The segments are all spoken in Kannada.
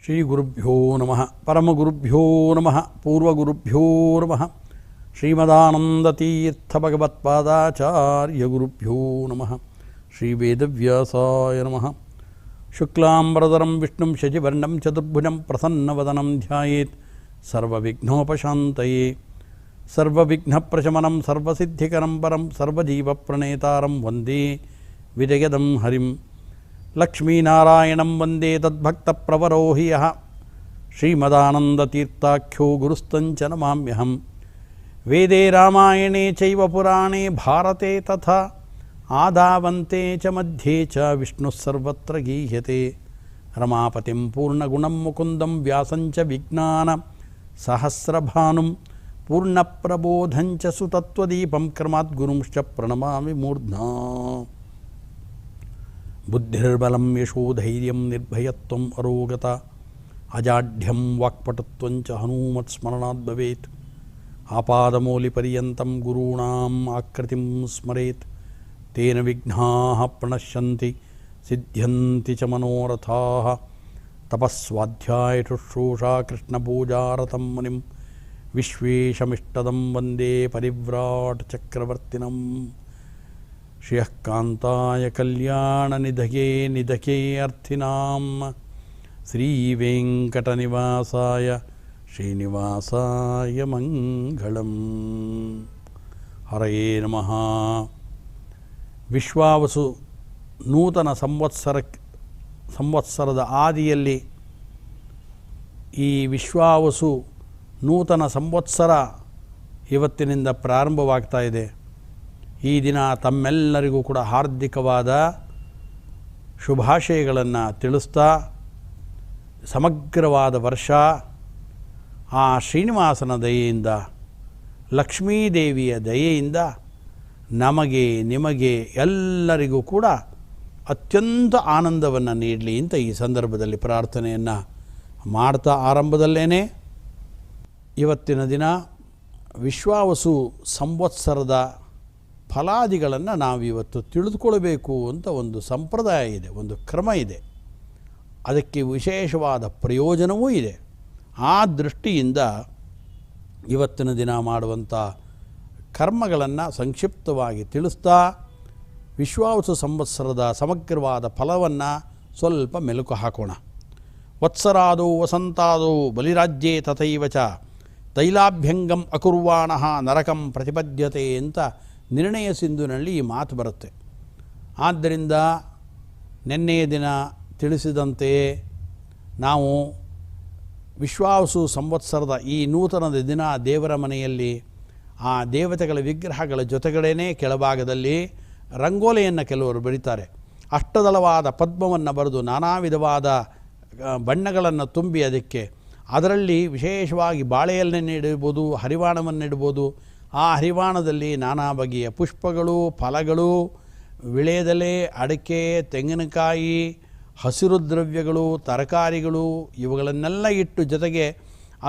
ಶ್ರೀ ಗುರುಭ್ಯೋ ನಮಃ ಪರಮಗುರುಭ್ಯೋ ನಮಃ ಪೂರ್ವಗುರುಭ್ಯೋ ನಮಃ ಶ್ರೀಮದಾನಂದತೀರ್ಥಭಗವತ್ಪಾದಾಚಾರ್ಯ ಗುರುಭ್ಯೋ ನಮಃ ಶ್ರೀ ವೇದವ್ಯಾಸಾಯ ನಮಃ ಶುಕ್ಲಾಂಬರಧರಂ ವಿಷ್ಣುಂ ಶಶಿವರ್ಣಂ ಚತುರ್ಭುಜಂ ಪ್ರಸನ್ನವದನಂ ಧ್ಯಾಯೇತ್ ಸರ್ವವಿಘ್ನೋಪಶಾಂತಯೇ ಸರ್ವವಿಘ್ನಪ್ರಶಮನಂ ಸರ್ವಸಿದ್ಧಿಕರಂ ಪರಂ ಸರ್ವಜೀವಪ್ರಣೇತಾರಂ ವಂದೇ ವಿಜಯದಂ ಹರಿಂ ಲಕ್ಷ್ಮೀನಾರಾಯಣಂ ವಂದೇ ತದ್ಭಕ್ತಪ್ರವರೋ ಹಿ ಯಃ ಶ್ರೀಮದಾನಂದತೀರ್ಥಾಖ್ಯೋ ಗುರುಸ್ತಂಚ ನಮಾಮ್ಯಹಂ ವೇದೇ ರಾಮಾಯಣೇ ಚೈವ ಪುರಾಣೇ ಭಾರತೆ ತಥಾ ಆದಾವಂತೆ ಚ ಮಧ್ಯೆ ಚ ವಿಷ್ಣುಃ ಸರ್ವತ್ರ ಗೀಯತೆ ರಮಾಪತಿಂ ಪೂರ್ಣಗುಣಂ ಮುಕುಂದಂ ವ್ಯಾಸಂಚ ವಿಜ್ಞಾನ ಸಹಸ್ರಭಾನುಂ ಪೂರ್ಣಪ್ರಬೋಧಂಚ ಸುತತ್ವದೀಪಂ ಕ್ರಮಾದ್ಗುರುಂಶ್ಚ ಪ್ರಣಮಾಮಿ ಮೂರ್ಧ್ನಾ ಬುದ್ಧಿರ್ಬಲಂ ಯಶೋಧೈರ್ಯಂ ನಿರ್ಭಯತ್ವಂ ಅರೋಗತ ಅಜಾಢ್ಯಂ ವಾಕ್ಪಟುತ್ವಂಚ ಹನುಮತ್ಸ್ಮರಣಾದ್ ಭವೇತ್ ಆಪಾದಮೂಲಿಪರ್ಯಂತಂ ಗುರುಣಾಂ ಆಕೃತಿಂ ಸ್ಮರೇತ್ ತೇನ ವಿಘ್ನಾಃ ಪ್ರಣಶ್ಯಂತಿ ಸಿದ್ಧ್ಯಂತಿ ಚ ಮನೋರಥಾಃ ತಪಸ್ವಾಧ್ಯಾಯ ಶುಶ್ರೂಷಾ ಕೃಷ್ಣಪೂಜಾರತಂ ಮುನಿಂ ವಿಶ್ವೇಶಮಿಷ್ಟದಂ ವಂದೇ ಪರಿವ್ರಾಟ್ ಚಕ್ರವರ್ತಿನಂ ಶ್ರಿಯಃ ಕಾಂತಾಯ ಕಲ್ಯಾಣನಿಧಯೇ ನಿಧಯೇ ಅರ್ಥಿನಾಂ ಶ್ರೀವೆಂಕಟನಿವಾಸಾಯ ಶ್ರೀನಿವಾಸಾಯ ಮಂಗಳಂ. ಹರಯೇ ನಮಃ. ವಿಶ್ವಾವಸು ನೂತನ ಸಂವತ್ಸರದ ಆದಿಯಲ್ಲಿ ಈ ವಿಶ್ವಾವಸು ನೂತನ ಸಂವತ್ಸರ ಇವತ್ತಿನಿಂದ ಪ್ರಾರಂಭವಾಗ್ತಾ ಇದೆ. ಈ ದಿನ ತಮ್ಮೆಲ್ಲರಿಗೂ ಕೂಡ ಹಾರ್ದಿಕವಾದ ಶುಭಾಶಯಗಳನ್ನು ತಿಳಿಸ್ತಾ ಸಮಗ್ರವಾದ ವರ್ಷ ಆ ಶ್ರೀನಿವಾಸನ ದಯೆಯಿಂದ ಲಕ್ಷ್ಮೀದೇವಿಯ ದಯೆಯಿಂದ ನಮಗೆ ನಿಮಗೆ ಎಲ್ಲರಿಗೂ ಕೂಡ ಅತ್ಯಂತ ಆನಂದವನ್ನು ನೀಡಲಿ ಅಂತ ಈ ಸಂದರ್ಭದಲ್ಲಿ ಪ್ರಾರ್ಥನೆಯನ್ನು ಮಾಡ್ತಾ ಆರಂಭದಲ್ಲೇ ಇವತ್ತಿನ ದಿನ ವಿಶ್ವಾವಸು ಸಂವತ್ಸರದ ಫಲಾದಿಗಳನ್ನು ನಾವಿವತ್ತು ತಿಳಿದುಕೊಳ್ಬೇಕು ಅಂತ ಒಂದು ಸಂಪ್ರದಾಯ ಇದೆ, ಒಂದು ಕ್ರಮ ಇದೆ. ಅದಕ್ಕೆ ವಿಶೇಷವಾದ ಪ್ರಯೋಜನವೂ ಇದೆ. ಆ ದೃಷ್ಟಿಯಿಂದ ಇವತ್ತಿನ ದಿನ ಮಾಡುವಂಥ ಕರ್ಮಗಳನ್ನು ಸಂಕ್ಷಿಪ್ತವಾಗಿ ತಿಳಿಸ್ತಾ ವಿಶ್ವಾವಸು ಸಂವತ್ಸರದ ಸಮಗ್ರವಾದ ಫಲವನ್ನು ಸ್ವಲ್ಪ ಮೆಲುಕು ಹಾಕೋಣ. ವತ್ಸರಾದೋ ವಸಂತಾದೋ ಬಲಿರಾಜ್ಯೇ ತಥೈವ ಚ ತೈಲಾಭ್ಯಂಗಂ ಅಕುರ್ವಾಣಃ ನರಕಂ ಪ್ರತಿಪದ್ಯತೆ ಅಂತ ನಿರ್ಣಯ ಸಿಂಧುನಲ್ಲಿ ಈ ಮಾತು ಬರುತ್ತೆ. ಆದ್ದರಿಂದ ನಿನ್ನೆಯ ದಿನ ತಿಳಿಸಿದಂತೆ ನಾವು ವಿಶ್ವಾವಸು ಸಂವತ್ಸರದ ಈ ನೂತನದ ದಿನ ದೇವರ ಮನೆಯಲ್ಲಿ ಆ ದೇವತೆಗಳ ವಿಗ್ರಹಗಳ ಜೊತೆಗಡೆನೇ ಕೆಳಭಾಗದಲ್ಲಿ ರಂಗೋಲಿಯನ್ನು ಕೆಲವರು ಬರೀತಾರೆ. ಅಷ್ಟದಳವಾದ ಪದ್ಮವನ್ನು ಬರೆದು ನಾನಾ ವಿಧವಾದ ಬಣ್ಣಗಳನ್ನು ತುಂಬಿ ಅದರಲ್ಲಿ ವಿಶೇಷವಾಗಿ ಬಾಳೆಯಲ್ಲೇ ಇಡ್ಬೋದು, ಹರಿವಾಣವನ್ನು ಇಡ್ಬೋದು. ಆ ಹರಿವಾಣದಲ್ಲಿ ನಾನಾ ಬಗೆಯ ಪುಷ್ಪಗಳು, ಫಲಗಳು, ವಿಳೆದೆಲೆ, ಅಡಿಕೆ, ತೆಂಗಿನಕಾಯಿ, ಹಸಿರು ದ್ರವ್ಯಗಳು, ತರಕಾರಿಗಳು ಇವುಗಳನ್ನೆಲ್ಲ ಇಟ್ಟು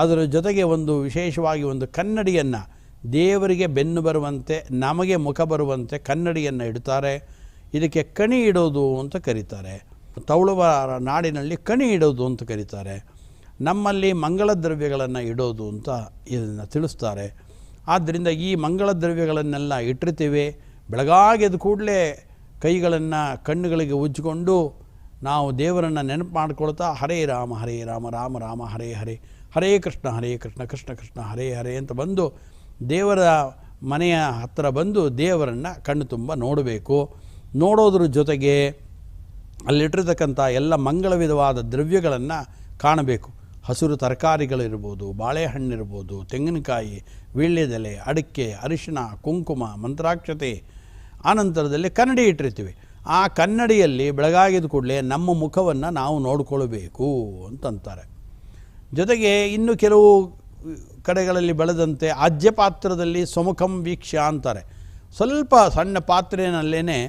ಅದರ ಜೊತೆಗೆ ಒಂದು ವಿಶೇಷವಾಗಿ ಒಂದು ಕನ್ನಡಿಯನ್ನು ದೇವರಿಗೆ ಬೆನ್ನು ಬರುವಂತೆ ನಮಗೆ ಮುಖ ಬರುವಂತೆ ಕನ್ನಡಿಯನ್ನು ಇಡ್ತಾರೆ. ಇದಕ್ಕೆ ಕಣಿ ಇಡೋದು ಅಂತ ಕರೀತಾರೆ. ತೌಳುವ ನಾಡಿನಲ್ಲಿ ಕಣಿ ಇಡೋದು ಅಂತ ಕರೀತಾರೆ. ನಮ್ಮಲ್ಲಿ ಮಂಗಳ ದ್ರವ್ಯಗಳನ್ನು ಇಡೋದು ಅಂತ ಇದನ್ನು ತಿಳಿಸ್ತಾರೆ. ಆದ್ದರಿಂದ ಈ ಮಂಗಳ ದ್ರವ್ಯಗಳನ್ನೆಲ್ಲ ಇಟ್ಟಿರ್ತೀವಿ. ಬೆಳಗಾಗೆದ ಕೂಡಲೇ ಕೈಗಳನ್ನು ಕಣ್ಣುಗಳಿಗೆ ಉಜ್ಜಿಕೊಂಡು ನಾವು ದೇವರನ್ನು ನೆನಪು ಮಾಡ್ಕೊಳ್ತಾ ಹರೇ ರಾಮ ರಾಮ ರಾಮ ಹರೇ ಹರೇ, ಹರೇ ಕೃಷ್ಣ ಕೃಷ್ಣ ಕೃಷ್ಣ ಹರೇ ಹರೇ ಅಂತ ಬಂದು ದೇವರ ಮನೆಯ ಹತ್ತಿರ ಬಂದು ದೇವರನ್ನು ಕಣ್ಣು ತುಂಬ ನೋಡಬೇಕು. ನೋಡೋದ್ರ ಜೊತೆಗೆ ಅಲ್ಲಿಟ್ಟಿರ್ತಕ್ಕಂಥ ಎಲ್ಲ ಮಂಗಳ ವಿಧವಾದ ದ್ರವ್ಯಗಳನ್ನು ಕಾಣಬೇಕು. ಹಸಿರು ತರಕಾರಿಗಳಿರ್ಬೋದು, ಬಾಳೆಹಣ್ಣಿರ್ಬೋದು, ತೆಂಗಿನಕಾಯಿ, ವೀಳ್ಯದೆಲೆ, ಅಡಿಕೆ, ಅರಿಶಿನ, ಕುಂಕುಮ, ಮಂತ್ರಾಕ್ಷತೆ. ಆನಂತರದಲ್ಲಿ ಕನ್ನಡಿ ಇಟ್ಟಿರ್ತೀವಿ. ಆ ಕನ್ನಡಿಯಲ್ಲಿ ಬೆಳಗಾಗಿದ ಕೂಡಲೇ ನಮ್ಮ ಮುಖವನ್ನು ನಾವು ನೋಡಿಕೊಳ್ಬೇಕು ಅಂತಂತಾರೆ. ಜೊತೆಗೆ ಇನ್ನು ಕೆಲವು ಕಡೆಗಳಲ್ಲಿ ಬೆಳೆದಂತೆ ಆಜ್ಯ ಪಾತ್ರದಲ್ಲಿ ಸ್ವಮುಖಂ ವೀಕ್ಷ್ಯ ಅಂತಾರೆ. ಸ್ವಲ್ಪ ಸಣ್ಣ ಪಾತ್ರೆಯಲ್ಲೇ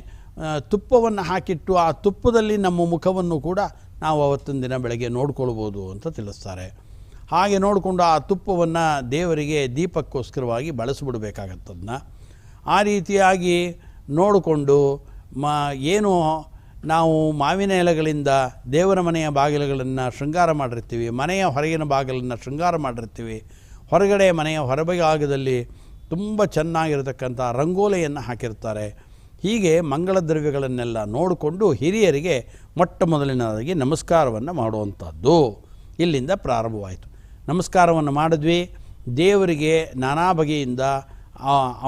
ತುಪ್ಪವನ್ನು ಹಾಕಿಟ್ಟು ಆ ತುಪ್ಪದಲ್ಲಿ ನಮ್ಮ ಮುಖವನ್ನು ಕೂಡ ನಾವು ಅವತ್ತಿನ ದಿನ ಬೆಳಗ್ಗೆ ನೋಡ್ಕೊಳ್ಬೋದು ಅಂತ ತಿಳಿಸ್ತಾರೆ. ಹಾಗೆ ನೋಡಿಕೊಂಡು ಆ ತುಪ್ಪವನ್ನು ದೇವರಿಗೆ ದೀಪಕ್ಕೋಸ್ಕರವಾಗಿ ಬಳಸಿಬಿಡಬೇಕಾಗತ್ತದನ್ನ. ಆ ರೀತಿಯಾಗಿ ನೋಡಿಕೊಂಡು ಏನು ನಾವು ಮಾವಿನ ಎಲೆಗಳಿಂದ ದೇವರ ಮನೆಯ ಬಾಗಿಲುಗಳನ್ನು ಶೃಂಗಾರ ಮಾಡಿರ್ತೀವಿ, ಮನೆಯ ಹೊರಗಿನ ಬಾಗಿಲನ್ನು ಶೃಂಗಾರ ಮಾಡಿರ್ತೀವಿ, ಹೊರಗಡೆ ಮನೆಯ ಹೊರಭಾಗದಲ್ಲಿ ತುಂಬ ಚೆನ್ನಾಗಿರತಕ್ಕಂಥ ರಂಗೋಲಿಯನ್ನು ಹಾಕಿರ್ತಾರೆ. ಹೀಗೆ ಮಂಗಳ ದ್ರವ್ಯಗಳನ್ನೆಲ್ಲ ನೋಡಿಕೊಂಡು ಹಿರಿಯರಿಗೆ ಮೊಟ್ಟ ಮೊದಲಿನದಾಗಿ ನಮಸ್ಕಾರವನ್ನು ಮಾಡುವಂಥದ್ದು ಇಲ್ಲಿಂದ ಪ್ರಾರಂಭವಾಯಿತು. ನಮಸ್ಕಾರವನ್ನು ಮಾಡಿದ್ವಿ. ದೇವರಿಗೆ ನಾನಾ ಬಗೆಯಿಂದ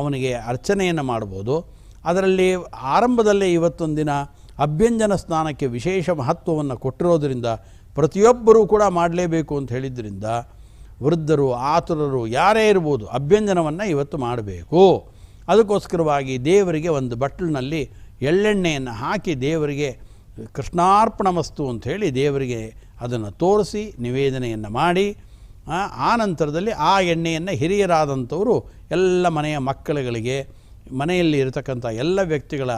ಅವನಿಗೆ ಅರ್ಚನೆಯನ್ನು ಮಾಡ್ಬೋದು. ಅದರಲ್ಲಿ ಆರಂಭದಲ್ಲೇ ಇವತ್ತೊಂದು ದಿನ ಅಭ್ಯಂಜನ ಸ್ನಾನಕ್ಕೆ ವಿಶೇಷ ಮಹತ್ವವನ್ನು ಕೊಟ್ಟಿರೋದರಿಂದ ಪ್ರತಿಯೊಬ್ಬರೂ ಕೂಡ ಮಾಡಲೇಬೇಕು ಅಂತ ಹೇಳಿದ್ದರಿಂದ ವೃದ್ಧರು, ಆತುರರು ಯಾರೇ ಇರ್ಬೋದು ಅಭ್ಯಂಜನವನ್ನು ಇವತ್ತು ಮಾಡಬೇಕು. ಅದಕ್ಕೋಸ್ಕರವಾಗಿ ದೇವರಿಗೆ ಒಂದು ಬಟ್ಲಿನಲ್ಲಿ ಎಳ್ಳೆಣ್ಣೆಯನ್ನು ಹಾಕಿ ದೇವರಿಗೆ ಕೃಷ್ಣಾರ್ಪಣಮಸ್ತು ಅಂಥೇಳಿ ದೇವರಿಗೆ ಅದನ್ನು ತೋರಿಸಿ ನಿವೇದನೆಯನ್ನು ಮಾಡಿ ಆ ನಂತರದಲ್ಲಿ ಆ ಎಣ್ಣೆಯನ್ನು ಹಿರಿಯರಾದಂಥವರು ಎಲ್ಲ ಮನೆಯ ಮಕ್ಕಳುಗಳಿಗೆ, ಮನೆಯಲ್ಲಿ ಇರತಕ್ಕಂಥ ಎಲ್ಲ ವ್ಯಕ್ತಿಗಳ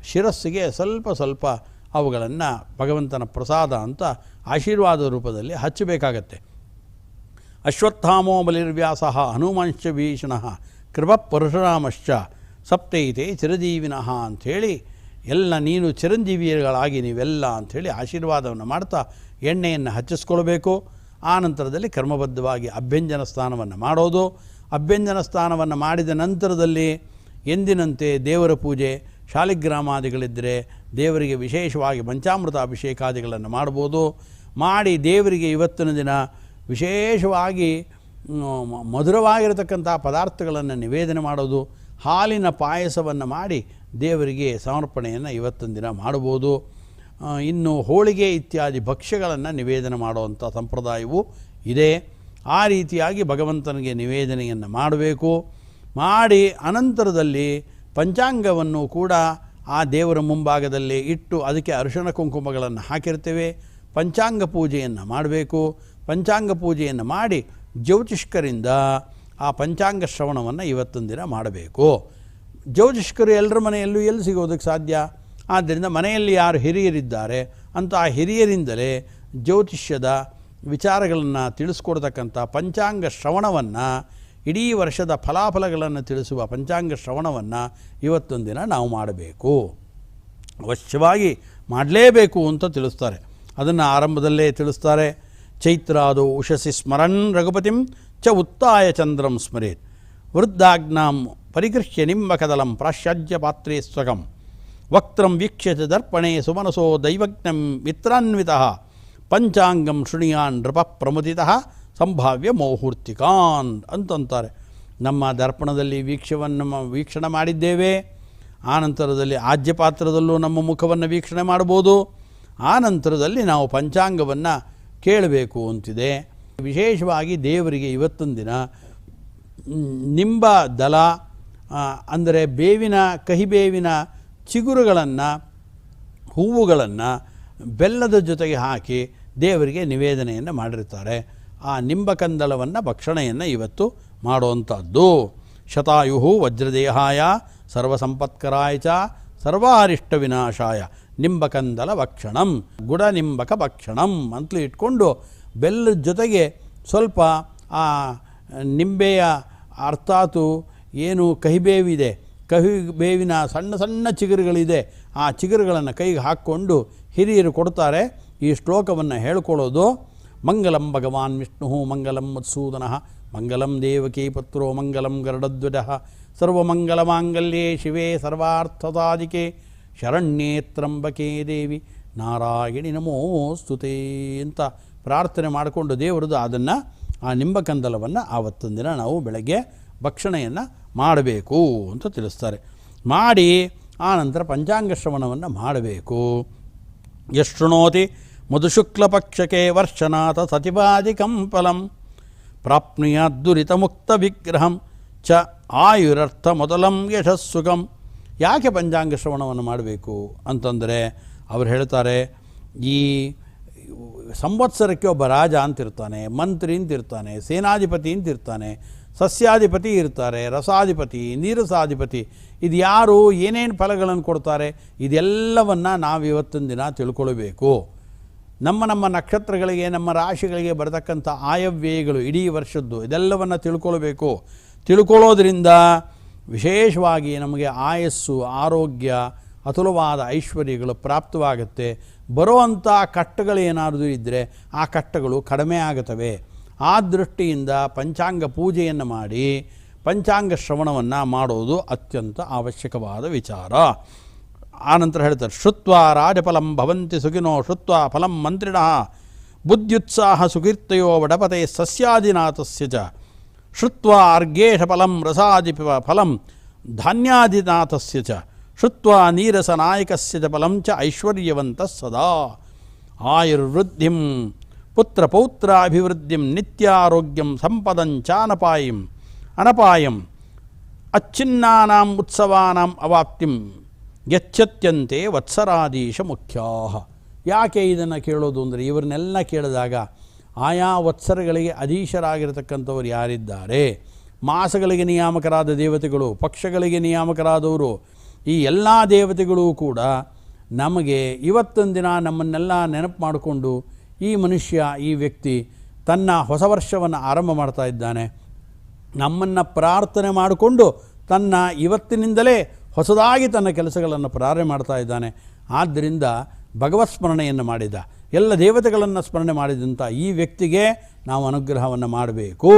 ಶಿರಸ್ಸಿಗೆ ಸ್ವಲ್ಪ ಸ್ವಲ್ಪ ಅವುಗಳನ್ನು ಭಗವಂತನ ಪ್ರಸಾದ ಅಂತ ಆಶೀರ್ವಾದ ರೂಪದಲ್ಲಿ ಹಚ್ಚಬೇಕಾಗತ್ತೆ. ಅಶ್ವತ್ಥಾಮೋ ಬಲಿರ್ವ್ಯಾಸ ಹನುಮಾಂಶ್ಚ ಭೀಷಣಃ ಕೃಪ ಪರಶುರಾಮಶ್ಚ ಸಪ್ತೈತೆ ಚಿರಂಜೀವಿನಃ ಅಂಥೇಳಿ ಎಲ್ಲ ನೀನು ಚಿರಂಜೀವಿಗಳಾಗಿ ನೀವೆಲ್ಲ ಅಂಥೇಳಿ ಆಶೀರ್ವಾದವನ್ನು ಮಾಡ್ತಾ ಎಣ್ಣೆಯನ್ನು ಹಚ್ಚಿಸ್ಕೊಳ್ಬೇಕು. ಆ ನಂತರದಲ್ಲಿ ಕ್ರಮಬದ್ಧವಾಗಿ ಅಭ್ಯಂಜನ ಸ್ನಾನವನ್ನು ಮಾಡೋದು. ಅಭ್ಯಂಜನ ಸ್ನಾನವನ್ನು ಮಾಡಿದ ನಂತರದಲ್ಲಿ ಎಂದಿನಂತೆ ದೇವರ ಪೂಜೆ, ಶಾಲಿಗ್ರಾಮಾದಿಗಳಿದ್ದರೆ ದೇವರಿಗೆ ವಿಶೇಷವಾಗಿ ಪಂಚಾಮೃತ ಅಭಿಷೇಕಾದಿಗಳನ್ನು ಮಾಡ್ಬೋದು. ಮಾಡಿ ದೇವರಿಗೆ ಇವತ್ತಿನ ದಿನ ವಿಶೇಷವಾಗಿ ಮಧುರವಾಗಿರತಕ್ಕಂಥ ಪದಾರ್ಥಗಳನ್ನು ನಿವೇದನೆ ಮಾಡೋದು. ಹಾಲಿನ ಪಾಯಸವನ್ನು ಮಾಡಿ ದೇವರಿಗೆ ಸಮರ್ಪಣೆಯನ್ನು ಇವತ್ತಿನ ದಿನ ಮಾಡ್ಬೋದು. ಇನ್ನು ಹೋಳಿಗೆ ಇತ್ಯಾದಿ ಭಕ್ಷ್ಯಗಳನ್ನು ನಿವೇದನೆ ಮಾಡುವಂಥ ಸಂಪ್ರದಾಯವೂ ಇದೆ. ಆ ರೀತಿಯಾಗಿ ಭಗವಂತನಿಗೆ ನಿವೇದನೆಯನ್ನು ಮಾಡಬೇಕು. ಮಾಡಿ ಅನಂತರದಲ್ಲಿ ಪಂಚಾಂಗವನ್ನು ಕೂಡ ಆ ದೇವರ ಮುಂಭಾಗದಲ್ಲಿ ಇಟ್ಟು ಅದಕ್ಕೆ ಅರಿಶಿಣ ಕುಂಕುಮಗಳನ್ನು ಹಾಕಿರ್ತೇವೆ. ಪಂಚಾಂಗ ಪೂಜೆಯನ್ನು ಮಾಡಬೇಕು. ಪಂಚಾಂಗ ಪೂಜೆಯನ್ನು ಮಾಡಿ ಜ್ಯೋತಿಷ್ಕರಿಂದ ಆ ಪಂಚಾಂಗ ಶ್ರವಣವನ್ನು ಇವತ್ತೊಂದು ದಿನ ಮಾಡಬೇಕು. ಜ್ಯೋತಿಷ್ಕರು ಎಲ್ಲರ ಮನೆಯಲ್ಲೂ ಎಲ್ಲಿ ಸಿಗೋದಕ್ಕೆ ಸಾಧ್ಯ? ಆದ್ದರಿಂದ ಮನೆಯಲ್ಲಿ ಯಾರು ಹಿರಿಯರಿದ್ದಾರೆ ಅಂತ ಆ ಹಿರಿಯರಿಂದಲೇ ಜ್ಯೋತಿಷ್ಯದ ವಿಚಾರಗಳನ್ನು ತಿಳಿಸ್ಕೊಡ್ತಕ್ಕಂಥ ಪಂಚಾಂಗ ಶ್ರವಣವನ್ನು, ಇಡೀ ವರ್ಷದ ಫಲಾಫಲಗಳನ್ನು ತಿಳಿಸುವ ಪಂಚಾಂಗ ಶ್ರವಣವನ್ನು ಇವತ್ತೊಂದು ದಿನ ನಾವು ಮಾಡಬೇಕು. ಅವಶ್ಯವಾಗಿ ಮಾಡಲೇಬೇಕು ಅಂತ ತಿಳಿಸ್ತಾರೆ. ಅದನ್ನು ಆರಂಭದಲ್ಲೇ ತಿಳಿಸ್ತಾರೆ. ಚೈತ್ರಾದೋ ಉಷಸಿ ಸ್ಮರನ್ ರಘುಪತಿಂ ಚ ಉತ್ತಾಯ ಚಂದ್ರಂ ಸ್ಮರೇತ್ ವೃದ್ಧಾಗ್ನಾಂ ಪರಿಗೃಹ್ಯ ನಿಂಬಕದಲಂ ಪ್ರಾಶ್ಚಾಜ್ಯ ಪಾತ್ರೇ ಸ್ವಗಂ ವಕ್ತ್ರಂ ವೀಕ್ಷ್ಯ ಚ ದರ್ಪಣೆ ಸುಮನಸೋ ದೈವಜ್ಞಂ ಮಿತ್ರಾನ್ವಿತಃ ಪಂಚಾಂಗಂ ಶೃಣಿಯಾನ್ ನೃಪ ಪ್ರಮುದಿತಃ ಸಂಭಾವ್ಯ ಮೌಹೂರ್ತಿಕಾನ್ ಅಂತಂತಾರೆ. ನಮ್ಮ ದರ್ಪಣದಲ್ಲಿ ವೀಕ್ಷಣೆ ಮಾಡಿದ್ದೇವೆ. ಆನಂತರದಲ್ಲಿ ಆಜ್ಯಪಾತ್ರದಲ್ಲೂ ನಮ್ಮ ಮುಖವನ್ನು ವೀಕ್ಷಣೆ ಮಾಡ್ಬೋದು. ಆನಂತರದಲ್ಲಿ ನಾವು ಪಂಚಾಂಗವನ್ನು ಕೇಳಬೇಕು ಅಂತಿದೆ. ವಿಶೇಷವಾಗಿ ದೇವರಿಗೆ ಇವತ್ತೊಂದು ದಿನ ನಿಂಬ ದಲ ಅಂದರೆ ಬೇವಿನ ಕಹಿಬೇವಿನ ಚಿಗುರುಗಳನ್ನು, ಹೂವುಗಳನ್ನು ಬೆಲ್ಲದ ಜೊತೆಗೆ ಹಾಕಿ ದೇವರಿಗೆ ನಿವೇದನೆಯನ್ನು ಮಾಡಿರ್ತಾರೆ. ಆ ನಿಂಬಕಂದಲವನ್ನು ಭಕ್ಷಣೆಯನ್ನು ಇವತ್ತು ಮಾಡುವಂಥದ್ದು. ಶತಾಯು ವಜ್ರದೇಹಾಯ ಸರ್ವಸಂಪತ್ಕರಾಯ ಚ ಸರ್ವಾರಿಷ್ಟ ವಿನಾಶಾಯ ನಿಂಬಕಂದಲ ಭಕ್ಷಣಂ ಗುಡ ನಿಂಬಕ ಭಕ್ಷಣಂ ಅಂತಲೂ ಇಟ್ಕೊಂಡು ಬೆಲ್ಲದ ಜೊತೆಗೆ ಸ್ವಲ್ಪ ಆ ನಿಂಬೆಯ ಅರ್ಥಾತು ಏನು ಕಹಿಬೇವಿದೆ, ಕಹಿಬೇವಿನ ಸಣ್ಣ ಸಣ್ಣ ಚಿಗುರುಗಳಿದೆ, ಆ ಚಿಗುರುಗಳನ್ನು ಕೈಗೆ ಹಾಕ್ಕೊಂಡು ಹಿರಿಯರು ಕೊಡ್ತಾರೆ. ಈ ಶ್ಲೋಕವನ್ನು ಹೇಳ್ಕೊಳ್ಳೋದು. ಮಂಗಲಂ ಭಗವಾನ್ ವಿಷ್ಣು ಮಂಗಲಂ ಮತ್ಸೂದನಃ ಮಂಗಲಂ ದೇವಕೀ ಪುತ್ರೋ ಮಂಗಲಂ ಗರುಡಧ್ವಜಃ ಸರ್ವಮಂಗಲಮಾಂಗಲ್ಯೇ ಶಿವೇ ಸರ್ವಾರ್ಥಸಾಧಿಕೆ ಶರಣ್ಯೇ ತ್ರಂಬಕೆ ದೇವಿ ನಾರಾಯಣಿ ನಮೋಸ್ತುತೇ ಅಂತ ಪ್ರಾರ್ಥನೆ ಮಾಡಿಕೊಂಡು ದೇವರದು ಅದನ್ನು ಆ ನಿಂಬಕಂದಲವನ್ನು ಆವತ್ತೊಂದು ದಿನ ನಾವು ಬೆಳಗ್ಗೆ ಭಕ್ಷಣೆಯನ್ನು ಮಾಡಬೇಕು ಅಂತ ತಿಳಿಸ್ತಾರೆ. ಮಾಡಿ ಆನಂತರ ಪಂಚಾಂಗ ಶ್ರವಣವನ್ನು ಮಾಡಬೇಕು. ಯಶೃಣೋತಿ ಮಧುಶುಕ್ಲಪಕ್ಷಕೆ ವರ್ಷನಾಥ ಸತಿಪಾದಿಕಂ ಫಲಂ ಪ್ರಾಪ್ನುಯಾದ್ದುರಿತ ಮುಕ್ತ ವಿಗ್ರಹಂ ಚ ಆಯುರರ್ಥ ಮೊದಲಂ ಯಶಸ್ಸುಗಂ. ಯಾಕೆ ಪಂಚಾಂಗ ಶ್ರವಣವನ್ನು ಮಾಡಬೇಕು ಅಂತಂದರೆ ಅವರು ಹೇಳ್ತಾರೆ, ಈ ಸಂವತ್ಸರಕ್ಕೆ ಒಬ್ಬ ರಾಜ ಅಂತಿರ್ತಾನೆ, ಮಂತ್ರಿ ಅಂತಿರ್ತಾನೆ, ಸೇನಾಧಿಪತಿ ಅಂತಿರ್ತಾನೆ, ಸಸ್ಯಾಧಿಪತಿ ಇರ್ತಾರೆ, ರಸಾಧಿಪತಿ, ನೀರಸಾಧಿಪತಿ. ಇದು ಯಾರು ಏನೇನು ಫಲಗಳನ್ನು ಕೊಡ್ತಾರೆ ಇದೆಲ್ಲವನ್ನು ನಾವು ಇವತ್ತಿನ ದಿನ ತಿಳ್ಕೊಳ್ಬೇಕು. ನಮ್ಮ ನಮ್ಮ ನಕ್ಷತ್ರಗಳಿಗೆ, ನಮ್ಮ ರಾಶಿಗಳಿಗೆ ಬರತಕ್ಕಂಥ ಆಯವ್ಯಯಗಳು ಇಡೀ ವರ್ಷದ್ದು ಇದೆಲ್ಲವನ್ನು ತಿಳ್ಕೊಳ್ಬೇಕು. ತಿಳ್ಕೊಳ್ಳೋದ್ರಿಂದ ವಿಶೇಷವಾಗಿ ನಮಗೆ ಆಯಸ್ಸು, ಆರೋಗ್ಯ, ಅತುಲವಾದ ಐಶ್ವರ್ಯಗಳು ಪ್ರಾಪ್ತವಾಗುತ್ತೆ. ಬರುವಂಥ ಕಷ್ಟಗಳೇನಾದರೂ ಇದ್ದರೆ ಆ ಕಷ್ಟಗಳು ಕಡಿಮೆ ಆಗುತ್ತವೆ. ಆ ದೃಷ್ಟಿಯಿಂದ ಪಂಚಾಂಗ ಪೂಜೆಯನ್ನು ಮಾಡಿ ಪಂಚಾಂಗ ಶ್ರವಣವನ್ನು ಮಾಡೋದು ಅತ್ಯಂತ ಅವಶ್ಯಕವಾದ ವಿಚಾರ. ಆನಂತರ ಹೇಳ್ತಾರೆ, ಶ್ರುತ್ವ ರಾಜಫಲಂ ಭವಂತಿ ಸುಖಿನೋ ಶ್ರುತ್ವ ಫಲಂ ಮಂತ್ರಿಣಃ ಬುದ್ಧ್ಯುತ್ಸಾಹ ಸುಕೀರ್ತಯೋ ವಡಪತೆ ಸಸ್ಯಾದಿನಾಥಸ್ಯ ಚ ಶ್ರುತ್ವ ಅರ್ಘೇಶ ಫಲಂ ರಸಾದಿ ಫಲಂ ಧಾನ್ಯಾದಿನಾಥಸ್ಯ ಚ ಶ್ರುತ್ವ ನೀರಸನಾಯಕಸ್ಯ ಚ ಫಲಂ ಚ ಐಶ್ವರ್ಯವಂತಃ ಸದಾ ಆಯುರ್ವೃದ್ಧಿಂ ಪುತ್ರಪೌತ್ರಾಭಿವೃದ್ಧಿಂ ನಿತ್ಯಾರೋಗ್ಯಂ ಸಂಪದಂಚಾನಪಾಯಂ ಅನಪಾಯಂ ಅಚ್ಛಿನ್ನಾನಾಂ ಉತ್ಸವಾನಾಂ ಅವಾಪ್ತಿಂ ಯಚ್ಚತ್ಯಂತೆ ವತ್ಸರಾದೀಶ ಮುಖ್ಯಾಃ. ಯಾಕೆ ಇದನ್ನು ಕೇಳೋದು ಅಂದರೆ, ಇವರನ್ನೆಲ್ಲ ಕೇಳಿದಾಗ ಆಯಾ ವತ್ಸರಗಳಿಗೆ ಅಧೀಶರಾಗಿರತಕ್ಕಂಥವ್ರು ಯಾರಿದ್ದಾರೆ, ಮಾಸಗಳಿಗೆ ನಿಯಾಮಕರಾದ ದೇವತೆಗಳು, ಪಕ್ಷಗಳಿಗೆ ನಿಯಾಮಕರಾದವರು, ಈ ಎಲ್ಲ ದೇವತೆಗಳು ಕೂಡ ನಮಗೆ ಇವತ್ತೊಂದು ದಿನ ನಮ್ಮನ್ನೆಲ್ಲ ನೆನಪು ಮಾಡಿಕೊಂಡು ಈ ಮನುಷ್ಯ, ಈ ವ್ಯಕ್ತಿ ತನ್ನ ಹೊಸ ವರ್ಷವನ್ನು ಆರಂಭ ಮಾಡ್ತಾ ಇದ್ದಾನೆ, ನಮ್ಮನ್ನು ಪ್ರಾರ್ಥನೆ ಮಾಡಿಕೊಂಡು ತನ್ನ ಇವತ್ತಿನಿಂದಲೇ ಹೊಸದಾಗಿ ತನ್ನ ಕೆಲಸಗಳನ್ನು ಪ್ರಾರಂಭ ಮಾಡ್ತಾ ಇದ್ದಾನೆ. ಆದ್ದರಿಂದ ಭಗವತ್ ಸ್ಮರಣೆಯನ್ನು ಮಾಡಿದ, ಎಲ್ಲ ದೇವತೆಗಳನ್ನು ಸ್ಮರಣೆ ಮಾಡಿದಂಥ ಈ ವ್ಯಕ್ತಿಗೆ ನಾವು ಅನುಗ್ರಹವನ್ನು ಮಾಡಬೇಕು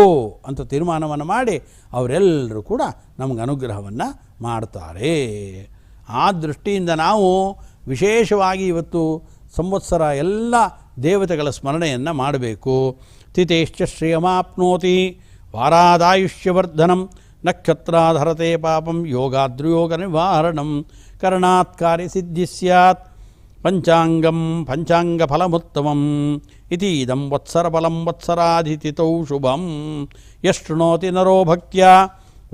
ಅಂತ ತೀರ್ಮಾನವನ್ನು ಮಾಡಿ ಅವರೆಲ್ಲರೂ ಕೂಡ ನಮಗೆ ಅನುಗ್ರಹವನ್ನು ಮಾಡ್ತಾರೆ. ಆ ದೃಷ್ಟಿಯಿಂದ ನಾವು ವಿಶೇಷವಾಗಿ ಇವತ್ತು ಸಂವತ್ಸರ ಎಲ್ಲ ದೇವತೆಗಳ ಸ್ಮರಣೆಯನ್ನು ಮಾಡಬೇಕು. ತಿಥೇಶ್ಚ ಶ್ರೇಯಮಾಪ್ನೋತಿ ವಾರಾದಾಯುಷ್ಯವರ್ಧನಂ ನಕ್ಷತ್ರಾಧರತೆ ಪಾಪಂ ಯೋಗಾದ್ರಯೋಗ ನಿವಾರಣಂ ಕರ್ಣಾತ್ ಕಾರ್ಯಸಿದ್ಧಿ ಸ್ಯಾತ್ ಪಂಚಾಂಗಂ ಪಂಚಾಂಗಫಲಮುತ್ತಮಂ ಇತಿ ಇದಂ ವತ್ಸರಫಲಂ ವತ್ಸರಾಧಿತಿತೌ ಶುಭಂ ಯಶೃಣೋತಿ ನರೋ ಭಕ್ತ್ಯಾ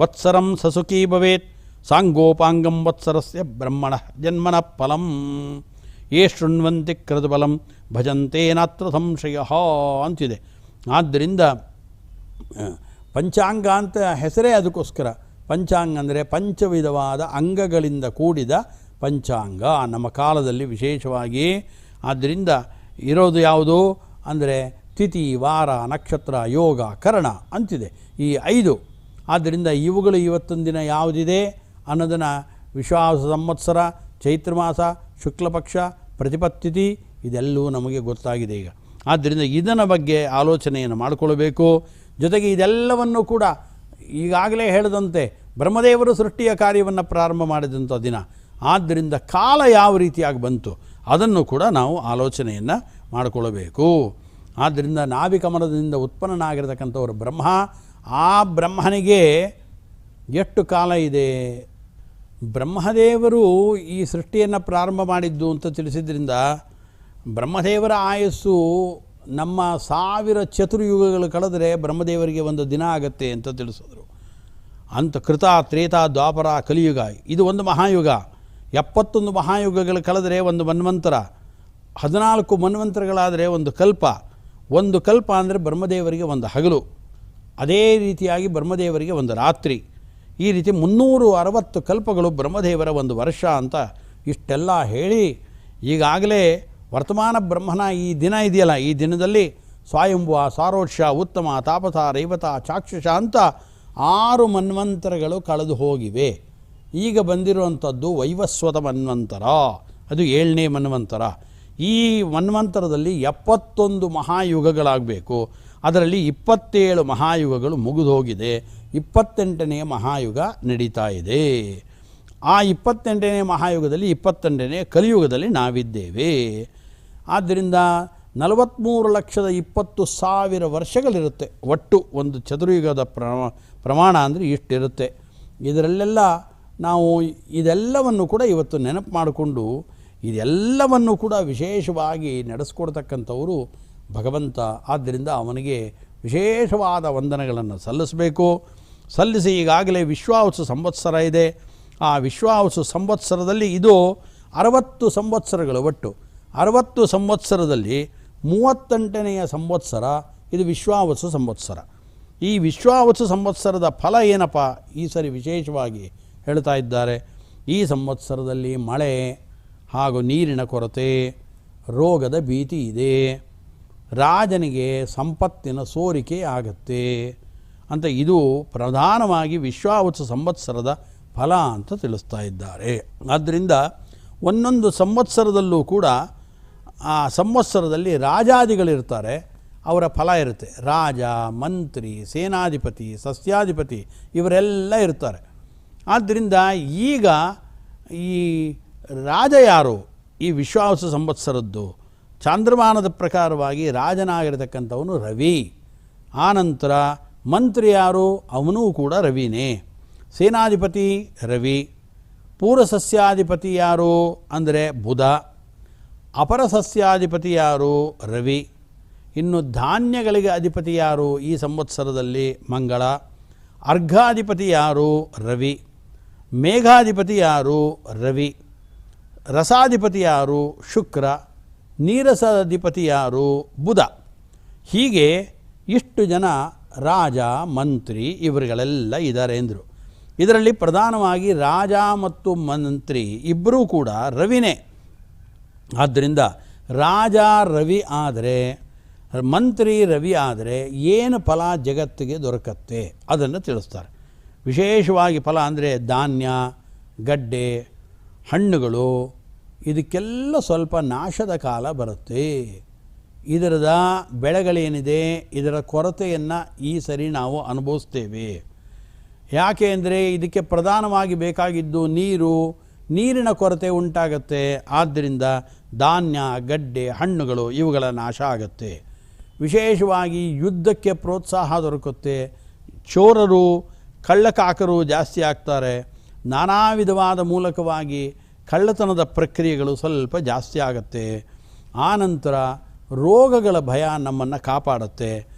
ವತ್ಸರಂ ಸಸುಖೀ ಭವೇತ್ ಸಾಂಗೋಪಾಂಗಂ ವತ್ಸರಸ್ಯ ಬ್ರಹ್ಮಣಃ ಜನ್ಮನಃ ಫಲಂ ಯೇ ಶೃಣ್ವಂತಿ ಕೃತಫಲಂ ಭಜಂತೆ ನಾತ್ರ ಸಂಶಯಃ ಅಂತಿದೆ. ಆದ್ದರಿಂದ ಪಂಚಾಂಗ ಅಂತ ಹೆಸರೇ ಅದಕ್ಕೋಸ್ಕರ. ಪಂಚಾಂಗ ಅಂದರೆ ಪಂಚವಿಧವಾದ ಅಂಗಗಳಿಂದ ಕೂಡಿದ ಪಂಚಾಂಗ ನಮ್ಮ ಕಾಲದಲ್ಲಿ ವಿಶೇಷವಾಗಿ. ಆದ್ದರಿಂದ ಇರೋದು ಯಾವುದು ಅಂದರೆ ತಿಥಿ, ವಾರ, ನಕ್ಷತ್ರ, ಯೋಗ, ಕರ್ಣ ಅಂತಿದೆ, ಈ 5. ಆದ್ದರಿಂದ ಇವುಗಳು ಇವತ್ತೊಂದು ದಿನ ಯಾವುದಿದೆ ಅನ್ನೋದನ್ನು ವಿಶ್ವಾಸ ಸಂವತ್ಸರ, ಚೈತ್ರ ಮಾಸ, ಶುಕ್ಲಪಕ್ಷ, ಪ್ರತಿಪತ್ತಿಥಿ ಇದೆಲ್ಲವೂ ನಮಗೆ ಗೊತ್ತಾಗಿದೆ ಈಗ. ಆದ್ದರಿಂದ ಇದರ ಬಗ್ಗೆ ಆಲೋಚನೆಯನ್ನು ಮಾಡಿಕೊಳ್ಬೇಕು. ಜೊತೆಗೆ ಇದೆಲ್ಲವನ್ನು ಕೂಡ ಈಗಾಗಲೇ ಹೇಳಿದಂತೆ ಬ್ರಹ್ಮದೇವರು ಸೃಷ್ಟಿಯ ಕಾರ್ಯವನ್ನು ಪ್ರಾರಂಭ ಮಾಡಿದಂಥ ದಿನ. ಆದ್ದರಿಂದ ಕಾಲ ಯಾವ ರೀತಿಯಾಗಿ ಬಂತು ಅದನ್ನು ಕೂಡ ನಾವು ಆಲೋಚನೆಯನ್ನು ಮಾಡಿಕೊಳ್ಳಬೇಕು. ಆದ್ದರಿಂದ ನಾಭಿಕಮಲದಿಂದ ಉತ್ಪನ್ನನಾಗಿರತಕ್ಕಂಥವರು ಬ್ರಹ್ಮ. ಆ ಬ್ರಹ್ಮನಿಗೆ ಎಷ್ಟು ಕಾಲ ಇದೆ? ಬ್ರಹ್ಮದೇವರು ಈ ಸೃಷ್ಟಿಯನ್ನು ಪ್ರಾರಂಭ ಮಾಡಿದ್ದು ಅಂತ ತಿಳಿಸಿದ್ರಿಂದ ಬ್ರಹ್ಮದೇವರ ಆಯಸ್ಸು ನಮ್ಮ 1000 ಚತುರ್ಯುಗಗಳು ಕಳೆದರೆ ಬ್ರಹ್ಮದೇವರಿಗೆ ಒಂದು ದಿನ ಆಗತ್ತೆ ಅಂತ ತಿಳಿಸಿದ್ರು. ಅಂತ ಕೃತ, ತ್ರೇತ, ದ್ವಾಪರ, ಕಲಿಯುಗ ಇದು ಒಂದು ಮಹಾಯುಗ. 71 ಮಹಾಯುಗಗಳು ಕಳೆದರೆ ಒಂದು ಮನ್ವಂತರ, 14 ಮನ್ವಂತರಗಳಾದರೆ ಒಂದು ಕಲ್ಪ. ಒಂದು ಕಲ್ಪ ಅಂದರೆ ಬ್ರಹ್ಮದೇವರಿಗೆ ಒಂದು ಹಗಲು, ಅದೇ ರೀತಿಯಾಗಿ ಬ್ರಹ್ಮದೇವರಿಗೆ ಒಂದು ರಾತ್ರಿ. ಈ ರೀತಿ 360 ಕಲ್ಪಗಳು ಬ್ರಹ್ಮದೇವರ ಒಂದು ವರ್ಷ ಅಂತ ಇಷ್ಟೆಲ್ಲ ಹೇಳಿ ಈಗಾಗಲೇ ವರ್ತಮಾನ ಬ್ರಹ್ಮನ ಈ ದಿನ ಇದೆಯಲ್ಲ, ಈ ದಿನದಲ್ಲಿ ಸ್ವಾಯಂಭುವ, ಸಾರೋಷ್ಯ, ಉತ್ತಮ, ತಾಪಸ, ರೈವತ, ಚಾಕ್ಷುಷ ಅಂತ 6 ಮನ್ವಂತರಗಳು ಕಳೆದು ಹೋಗಿವೆ. ಈಗ ಬಂದಿರುವಂಥದ್ದು ವೈವಸ್ವತ ಮನ್ವಂತರ, ಅದು 7ನೇ ಮನ್ವಂತರ. ಈ ಮನ್ವಂತರದಲ್ಲಿ 71 ಮಹಾಯುಗಗಳಾಗಬೇಕು. ಅದರಲ್ಲಿ 27 ಮಹಾಯುಗಗಳು ಮುಗಿದು ಹೋಗಿದೆ. 28ನೇ ಮಹಾಯುಗ ನಡೀತಾ ಇದೆ. ಆ 28ನೇ ಮಹಾಯುಗದಲ್ಲಿ 28ನೇ ಕಲಿಯುಗದಲ್ಲಿ ನಾವಿದ್ದೇವೆ. ಆದ್ದರಿಂದ 43,20,000 ವರ್ಷಗಳಿರುತ್ತೆ ಒಟ್ಟು. ಒಂದು ಚತುರ್ಯುಗದ ಪ್ರಮಾಣ ಅಂದರೆ ಇಷ್ಟಿರುತ್ತೆ. ಇದರಲ್ಲೆಲ್ಲ ನಾವು ಇದೆಲ್ಲವನ್ನು ಕೂಡ ಇವತ್ತು ನೆನಪು ಮಾಡಿಕೊಂಡು ಇದೆಲ್ಲವನ್ನು ಕೂಡ ವಿಶೇಷವಾಗಿ ನಡೆಸ್ಕೊಡ್ತಕ್ಕಂಥವರು ಭಗವಂತ. ಆದ್ದರಿಂದ ಅವನಿಗೆ ವಿಶೇಷವಾದ ವಂದನೆಗಳನ್ನು ಸಲ್ಲಿಸಬೇಕು. ಸಲ್ಲಿಸಿ ಈಗಾಗಲೇ ವಿಶ್ವಾವಸು ಸಂವತ್ಸರ ಇದೆ. ಆ ವಿಶ್ವಾವಸು ಸಂವತ್ಸರದಲ್ಲಿ ಇದು 60 ಸಂವತ್ಸರಗಳು ಒಟ್ಟು. 60 ಸಂವತ್ಸರದಲ್ಲಿ 38ನೆಯ ಸಂವತ್ಸರ ಇದು ವಿಶ್ವಾವಸು ಸಂವತ್ಸರ. ಈ ವಿಶ್ವಾವಸು ಸಂವತ್ಸರದ ಫಲ ಏನಪ್ಪ ಈ ಸರಿ ವಿಶೇಷವಾಗಿ ಹೇಳ್ತಾ ಇದ್ದಾರೆ. ಈ ಸಂವತ್ಸರದಲ್ಲಿ ಮಳೆ ಹಾಗೂ ನೀರಿನ ಕೊರತೆ, ರೋಗದ ಭೀತಿ ಇದೆ, ರಾಜನಿಗೆ ಸಂಪತ್ತಿನ ಸೋರಿಕೆ ಆಗತ್ತೆ ಅಂತ ಇದು ಪ್ರಧಾನವಾಗಿ ವಿಶ್ವಾವಸು ಸಂವತ್ಸರದ ಫಲ ಅಂತ ತಿಳಿಸ್ತಾ ಇದ್ದಾರೆ. ಆದ್ದರಿಂದ ಒಂದೊಂದು ಸಂವತ್ಸರದಲ್ಲೂ ಕೂಡ ಆ ಸಂವತ್ಸರದಲ್ಲಿ ರಾಜಾದಿಗಳಿರ್ತಾರೆ, ಅವರ ಫಲ ಇರುತ್ತೆ. ರಾಜ, ಮಂತ್ರಿ, ಸೇನಾಧಿಪತಿ, ಸಸ್ಯಾಧಿಪತಿ ಇವರೆಲ್ಲ ಇರ್ತಾರೆ. ಆದ್ದರಿಂದ ಈಗ ಈ ರಾಜ ಯಾರು? ಈ ವಿಶ್ವಾವಸು ಸಂವತ್ಸರದ್ದು ಚಾಂದ್ರಮಾನದ ಪ್ರಕಾರವಾಗಿ ರಾಜನಾಗಿರತಕ್ಕಂಥವನು ರವಿ. ಆನಂತರ ಮಂತ್ರಿ ಯಾರು? ಅವನೂ ಕೂಡ ರವಿನೇ. ಸೇನಾಧಿಪತಿ ರವಿ. ಪೂರ್ವ ಸಸ್ಯಾಧಿಪತಿ ಯಾರು ಅಂದರೆ ಬುಧ. ಅಪರ ಸಸ್ಯಾಧಿಪತಿ ಯಾರು? ರವಿ. ಇನ್ನು ಧಾನ್ಯಗಳಿಗೆ ಅಧಿಪತಿ ಯಾರು ಈ ಸಂವತ್ಸರದಲ್ಲಿ? ಮಂಗಳ. ಅರ್ಘಾಧಿಪತಿ ಯಾರು? ರವಿ. ಮೇಘಾಧಿಪತಿ ಯಾರು? ರವಿ. ರಸಾಧಿಪತಿ ಯಾರು? ಶುಕ್ರ. ನೀರಸಾಧಿಪತಿ ಯಾರು? ಬುಧ. ಹೀಗೆ ಇಷ್ಟು ಜನ ರಾಜ, ಮಂತ್ರಿ ಇವರುಗಳೆಲ್ಲ ಇದ್ದಾರೆ ಎಂದರು. ಇದರಲ್ಲಿ ಪ್ರಧಾನವಾಗಿ ರಾಜ ಮತ್ತು ಮಂತ್ರಿ ಇಬ್ಬರೂ ಕೂಡ ರವಿನೇ. ಆದ್ದರಿಂದ ರಾಜ ರವಿ ಆದರೆ, ಮಂತ್ರಿ ರವಿ ಆದರೆ ಏನು ಫಲ ಜಗತ್ತಿಗೆ ದೊರಕತ್ತೆ ಅದನ್ನು ತಿಳಿಸ್ತಾರೆ. ವಿಶೇಷವಾಗಿ ಫಲ ಅಂದರೆ ಧಾನ್ಯ, ಗಡ್ಡೆ, ಹಣ್ಣುಗಳು, ಇದಕ್ಕೆಲ್ಲ ಸ್ವಲ್ಪ ನಾಶದ ಕಾಲ ಬರುತ್ತೆ. ಇದರದ ಬೆಳೆಗಳೇನಿದೆ ಇದರ ಕೊರತೆಯನ್ನು ಈ ಸರಿ ನಾವು ಅನುಭವಿಸ್ತೇವೆ. ಯಾಕೆ ಅಂದರೆ ಇದಕ್ಕೆ ಪ್ರಧಾನವಾಗಿ ಬೇಕಾಗಿದ್ದು ನೀರು, ನೀರಿನ ಕೊರತೆ ಉಂಟಾಗತ್ತೆ. ಆದ್ದರಿಂದ ಧಾನ್ಯ, ಗಡ್ಡೆ, ಹಣ್ಣುಗಳು ಇವುಗಳ ನಾಶ ಆಗುತ್ತೆ. ವಿಶೇಷವಾಗಿ ಯುದ್ಧಕ್ಕೆ ಪ್ರೋತ್ಸಾಹ ದೊರಕುತ್ತೆ. ಚೋರರು, ಕಳ್ಳಕಾಕರು ಜಾಸ್ತಿ ಆಗ್ತಾರೆ. ನಾನಾ ವಿಧವಾದ ಮೂಲಕವಾಗಿ ಕಳ್ಳತನದ ಪ್ರಕ್ರಿಯೆಗಳು ಸ್ವಲ್ಪ ಜಾಸ್ತಿ ಆಗುತ್ತೆ. ಆನಂತರ ರೋಗಗಳ ಭಯ ನಮ್ಮನ್ನು ಕಾಪಾಡುತ್ತೆ.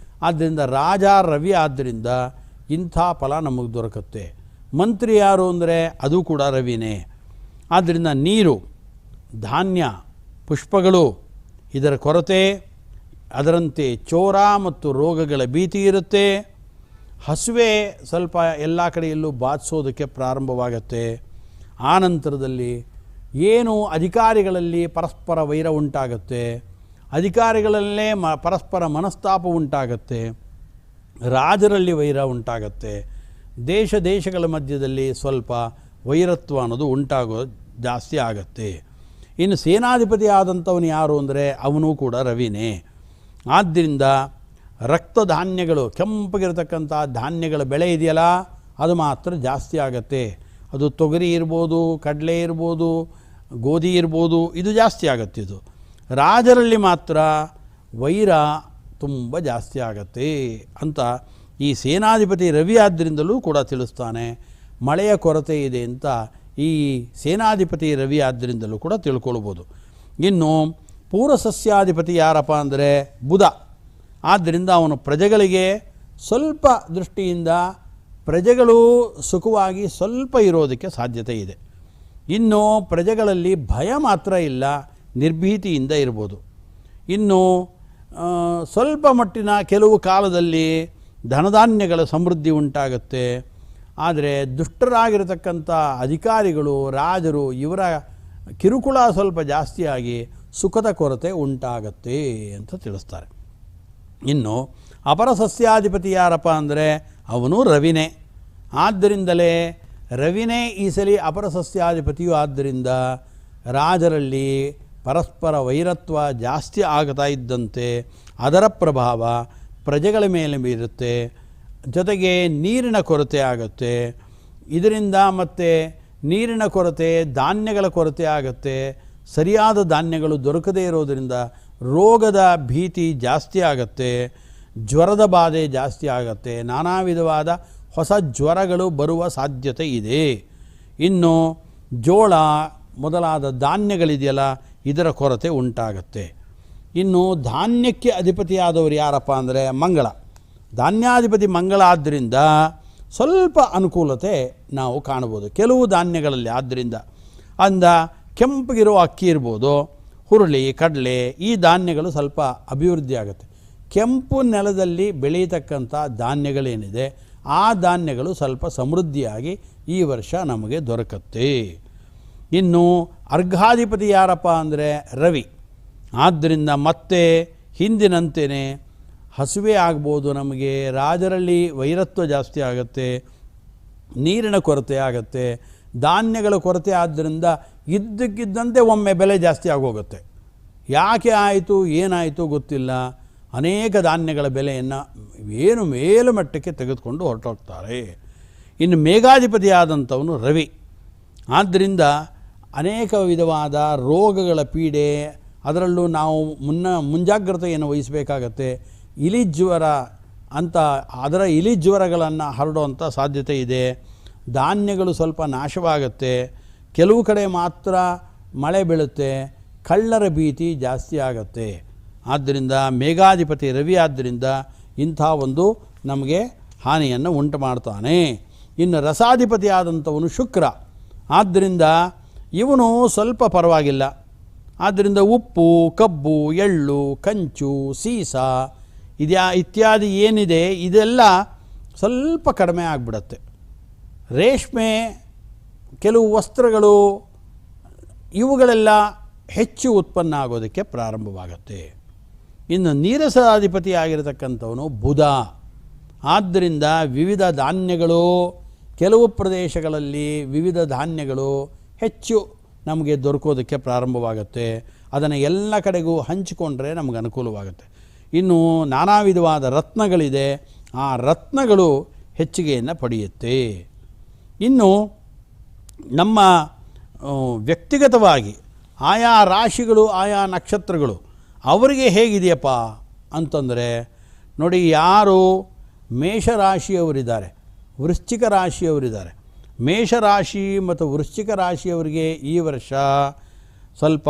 ಆದ್ದರಿಂದ ರಾಜ ರವಿ ಆದ್ದರಿಂದ ಇಂಥ ಫಲ ನಮಗೆ ದೊರಕುತ್ತೆ. ಮಂತ್ರಿ ಯಾರು ಅಂದರೆ ಅದು ಕೂಡ ರವಿನೇ. ಆದ್ದರಿಂದ ನೀರು, ಧಾನ್ಯ, ಪುಷ್ಪಗಳು ಇದರ ಕೊರತೆ, ಅದರಂತೆ ಚೋರ ಮತ್ತು ರೋಗಗಳ ಭೀತಿ ಇರುತ್ತೆ. ಹಸುವೆ ಸ್ವಲ್ಪ ಎಲ್ಲ ಕಡೆಯಲ್ಲೂ ಬಾಧಿಸೋದಕ್ಕೆ ಪ್ರಾರಂಭವಾಗುತ್ತೆ. ಆನಂತರದಲ್ಲಿ ಏನು ಅಧಿಕಾರಿಗಳಲ್ಲಿ ಪರಸ್ಪರ ವೈರ ಉಂಟಾಗುತ್ತೆ, ಅಧಿಕಾರಿಗಳಲ್ಲೇ ಪರಸ್ಪರ ಮನಸ್ತಾಪ ಉಂಟಾಗುತ್ತೆ, ರಾಜರಲ್ಲಿ ವೈರ ಉಂಟಾಗುತ್ತೆ, ದೇಶಗಳ ಮಧ್ಯದಲ್ಲಿ ಸ್ವಲ್ಪ ವೈರತ್ವ ಅನ್ನೋದು ಉಂಟಾಗೋದು ಜಾಸ್ತಿ ಆಗುತ್ತೆ. ಇನ್ನು ಸೇನಾಧಿಪತಿ ಆದಂಥವನು ಯಾರು ಅಂದರೆ ಅವನು ಕೂಡ ರವಿನೇ. ಆದ್ದರಿಂದ ರಕ್ತ ಧಾನ್ಯಗಳು, ಕೆಂಪಗಿರತಕ್ಕಂಥ ಧಾನ್ಯಗಳ ಬೆಳೆ ಇದೆಯಲ್ಲ ಅದು ಮಾತ್ರ ಜಾಸ್ತಿ ಆಗುತ್ತೆ. ಅದು ತೊಗರಿ ಇರ್ಬೋದು, ಕಡಲೆ ಇರ್ಬೋದು, ಗೋಧಿ ಇರ್ಬೋದು, ಇದು ಜಾಸ್ತಿ ಆಗುತ್ತೆ. ಇದು ರಾಜರಲ್ಲಿ ಮಾತ್ರ ವೈರ ತುಂಬ ಜಾಸ್ತಿ ಆಗತ್ತೆ ಅಂತ ಈ ಸೇನಾಧಿಪತಿ ರವಿ ಆದ್ದರಿಂದಲೂ ಕೂಡ ತಿಳಿಸ್ತಾನೆ. ಮಳೆಯ ಕೊರತೆ ಇದೆ ಅಂತ ಈ ಸೇನಾಧಿಪತಿ ರವಿ ಆದ್ದರಿಂದಲೂ ಕೂಡ ತಿಳ್ಕೊಳ್ಬೋದು. ಇನ್ನು ಪೂರ್ವ ಸಸ್ಯಾಧಿಪತಿ ಯಾರಪ್ಪ ಅಂದರೆ ಬುಧ. ಆದ್ದರಿಂದ ಅವನು ಪ್ರಜೆಗಳಿಗೆ ಸ್ವಲ್ಪ ದೃಷ್ಟಿಯಿಂದ ಪ್ರಜೆಗಳು ಸುಖವಾಗಿ ಸ್ವಲ್ಪ ಇರೋದಕ್ಕೆ ಸಾಧ್ಯತೆ ಇದೆ. ಇನ್ನು ಪ್ರಜೆಗಳಲ್ಲಿ ಭಯ ಮಾತ್ರ ಇಲ್ಲ, ನಿರ್ಭೀತಿಯಿಂದ ಇರ್ಬೋದು. ಇನ್ನು ಸ್ವಲ್ಪ ಮಟ್ಟಿನ ಕೆಲವು ಕಾಲದಲ್ಲಿ ಧನಧಾನ್ಯಗಳ ಸಮೃದ್ಧಿ ಉಂಟಾಗುತ್ತೆ. ಆದರೆ ದುಷ್ಟರಾಗಿರತಕ್ಕಂಥ ಅಧಿಕಾರಿಗಳು, ರಾಜರು ಇವರ ಕಿರುಕುಳ ಸ್ವಲ್ಪ ಜಾಸ್ತಿಯಾಗಿ ಸುಖದ ಕೊರತೆ ಉಂಟಾಗತ್ತೆ ಅಂತ ತಿಳಿಸ್ತಾರೆ. ಇನ್ನು ಅಪರ ಸಸ್ಯಾಧಿಪತಿ ಯಾರಪ್ಪ ಅಂದರೆ ಅವನು ರವಿನೇ. ಆದ್ದರಿಂದಲೇ ರವಿನೇ ಈ ಸಲ ಅಪರ ಸಸ್ಯಾಧಿಪತಿಯು. ಆದ್ದರಿಂದ ರಾಜರಲ್ಲಿ ಪರಸ್ಪರ ವೈರತ್ವ ಜಾಸ್ತಿ ಆಗ್ತಾ ಇದ್ದಂತೆ ಅದರ ಪ್ರಭಾವ ಪ್ರಜೆಗಳ ಮೇಲೆ ಬೀರುತ್ತೆ. ಜೊತೆಗೆ ನೀರಿನ ಕೊರತೆ ಆಗುತ್ತೆ. ಇದರಿಂದ ಮತ್ತೆ ನೀರಿನ ಕೊರತೆ, ಧಾನ್ಯಗಳ ಕೊರತೆ ಆಗುತ್ತೆ. ಸರಿಯಾದ ಧಾನ್ಯಗಳು ದೊರಕದೇ ಇರೋದರಿಂದ ರೋಗದ ಭೀತಿ ಜಾಸ್ತಿ ಆಗುತ್ತೆ. ಜ್ವರದ ಬಾಧೆ ಜಾಸ್ತಿ ಆಗುತ್ತೆ. ನಾನಾ ವಿಧವಾದ ಹೊಸ ಜ್ವರಗಳು ಬರುವ ಸಾಧ್ಯತೆ ಇದೆ. ಇನ್ನು ಜೋಳ ಮೊದಲಾದ ಧಾನ್ಯಗಳಿದೆಯಲ್ಲ ಇದರ ಕೊರತೆ ಉಂಟಾಗುತ್ತೆ. ಇನ್ನು ಧಾನ್ಯಕ್ಕೆ ಅಧಿಪತಿಯಾದವರು ಯಾರಪ್ಪ ಅಂದರೆ ಮಂಗಳ. ಧಾನ್ಯಾಧಿಪತಿ ಮಂಗಳ ಆದ್ದರಿಂದ ಸ್ವಲ್ಪ ಅನುಕೂಲತೆ ನಾವು ಕಾಣ್ಬೋದು ಕೆಲವು ಧಾನ್ಯಗಳಲ್ಲಿ. ಆದ್ದರಿಂದ ಕೆಂಪಗಿರೋ ಅಕ್ಕಿ ಇರ್ಬೋದು, ಹುರುಳಿ, ಕಡಲೆ, ಈ ಧಾನ್ಯಗಳು ಸ್ವಲ್ಪ ಅಭಿವೃದ್ಧಿ ಆಗುತ್ತೆ. ಕೆಂಪು ನೆಲದಲ್ಲಿ ಬೆಳೆಯತಕ್ಕಂಥ ಧಾನ್ಯಗಳೇನಿದೆ ಆ ಧಾನ್ಯಗಳು ಸ್ವಲ್ಪ ಸಮೃದ್ಧಿಯಾಗಿ ಈ ವರ್ಷ ನಮಗೆ ದೊರಕುತ್ತೆ. ಇನ್ನು ಅರ್ಘಾಧಿಪತಿ ಯಾರಪ್ಪ ಅಂದರೆ ರವಿ. ಆದ್ದರಿಂದ ಮತ್ತೆ ಹಿಂದಿನಂತೆಯೇ ಹಸುವೆ ಆಗ್ಬೋದು, ನಮಗೆ ರಾಜರಲ್ಲಿ ವೈರತ್ವ ಜಾಸ್ತಿ ಆಗುತ್ತೆ, ನೀರಿನ ಕೊರತೆ ಆಗುತ್ತೆ, ಧಾನ್ಯಗಳ ಕೊರತೆ. ಆದ್ದರಿಂದ ಇದ್ದಕ್ಕಿದ್ದಂತೆ ಒಮ್ಮೆ ಬೆಲೆ ಜಾಸ್ತಿ ಆಗೋಗುತ್ತೆ. ಯಾಕೆ ಆಯಿತು ಏನಾಯಿತು ಗೊತ್ತಿಲ್ಲ. ಅನೇಕ ಧಾನ್ಯಗಳ ಬೆಲೆಯನ್ನು ಏನು ಮೇಲುಮಟ್ಟಕ್ಕೆ ತೆಗೆದುಕೊಂಡು ಹೊರಟೋಗ್ತಾರೆ. ಇನ್ನು ಮೇಘಾಧಿಪತಿಯಾದಂಥವನು ರವಿ. ಆದ್ದರಿಂದ ಅನೇಕ ವಿಧವಾದ ರೋಗಗಳ ಪೀಡೆ, ಅದರಲ್ಲೂ ನಾವು ಮುಂಜಾಗ್ರತೆಯನ್ನು ವಹಿಸಬೇಕಾಗತ್ತೆ. ಇಲಿಜ್ವರ ಅಂತ ಅದರ ಇಲಿಜ್ವರಗಳನ್ನು ಹರಡುವಂಥ ಸಾಧ್ಯತೆ ಇದೆ. ಧಾನ್ಯಗಳು ಸ್ವಲ್ಪ ನಾಶವಾಗುತ್ತೆ. ಕೆಲವು ಕಡೆ ಮಾತ್ರ ಮಳೆ ಬೀಳುತ್ತೆ. ಕಳ್ಳರ ಭೀತಿ ಜಾಸ್ತಿ ಆಗುತ್ತೆ. ಆದ್ದರಿಂದ ಮೇಘಾಧಿಪತಿ ರವಿ ಆದ್ದರಿಂದ ಇಂಥ ಒಂದು ನಮಗೆ ಹಾನಿಯನ್ನು ಉಂಟು ಮಾಡ್ತಾನೆ. ಇನ್ನು ರಸಾಧಿಪತಿ ಆದಂಥವನು ಶುಕ್ರ. ಆದ್ದರಿಂದ ಇವನು ಸ್ವಲ್ಪ ಪರವಾಗಿಲ್ಲ. ಆದ್ದರಿಂದ ಉಪ್ಪು, ಕಬ್ಬು, ಎಳ್ಳು, ಕಂಚು, ಸೀಸ ಇತ್ಯಾದಿ ಏನಿದೆ ಇದೆಲ್ಲ ಸ್ವಲ್ಪ ಕಡಿಮೆ ಆಗಿಬಿಡತ್ತೆ. ರೇಷ್ಮೆ, ಕೆಲವು ವಸ್ತ್ರಗಳು ಇವುಗಳೆಲ್ಲ ಹೆಚ್ಚು ಉತ್ಪನ್ನ ಆಗೋದಕ್ಕೆ ಪ್ರಾರಂಭವಾಗುತ್ತೆ. ಇನ್ನು ನೀರಸಾಧಿಪತಿ ಆಗಿರತಕ್ಕಂಥವನು ಬುಧ. ಆದ್ದರಿಂದ ವಿವಿಧ ಧಾನ್ಯಗಳು, ಕೆಲವು ಪ್ರದೇಶಗಳಲ್ಲಿ ವಿವಿಧ ಧಾನ್ಯಗಳು ಹೆಚ್ಚು ನಮಗೆ ದೊರಕೋದಕ್ಕೆ ಪ್ರಾರಂಭವಾಗುತ್ತೆ. ಅದನ್ನು ಎಲ್ಲ ಕಡೆಗೂ ಹಂಚಿಕೊಂಡ್ರೆ ನಮಗೆ ಅನುಕೂಲವಾಗುತ್ತೆ. ಇನ್ನು ನಾನಾ ವಿಧವಾದ ರತ್ನಗಳಿದೆ, ಆ ರತ್ನಗಳು ಹೆಚ್ಚಿಗೆಯನ್ನು ಪಡೆಯುತ್ತೆ. ಇನ್ನು ನಮ್ಮ ವ್ಯಕ್ತಿಗತವಾಗಿ ಆಯಾ ರಾಶಿಗಳು, ಆಯಾ ನಕ್ಷತ್ರಗಳು ಅವರಿಗೆ ಹೇಗಿದೆಯಪ್ಪ ಅಂತಂದರೆ ನೋಡಿ, ಯಾರು ಮೇಷರಾಶಿಯವರಿದ್ದಾರೆ, ವೃಶ್ಚಿಕ ರಾಶಿಯವರಿದ್ದಾರೆ, ಮೇಷರಾಶಿ ಮತ್ತು ವೃಶ್ಚಿಕ ರಾಶಿಯವರಿಗೆ ಈ ವರ್ಷ ಸ್ವಲ್ಪ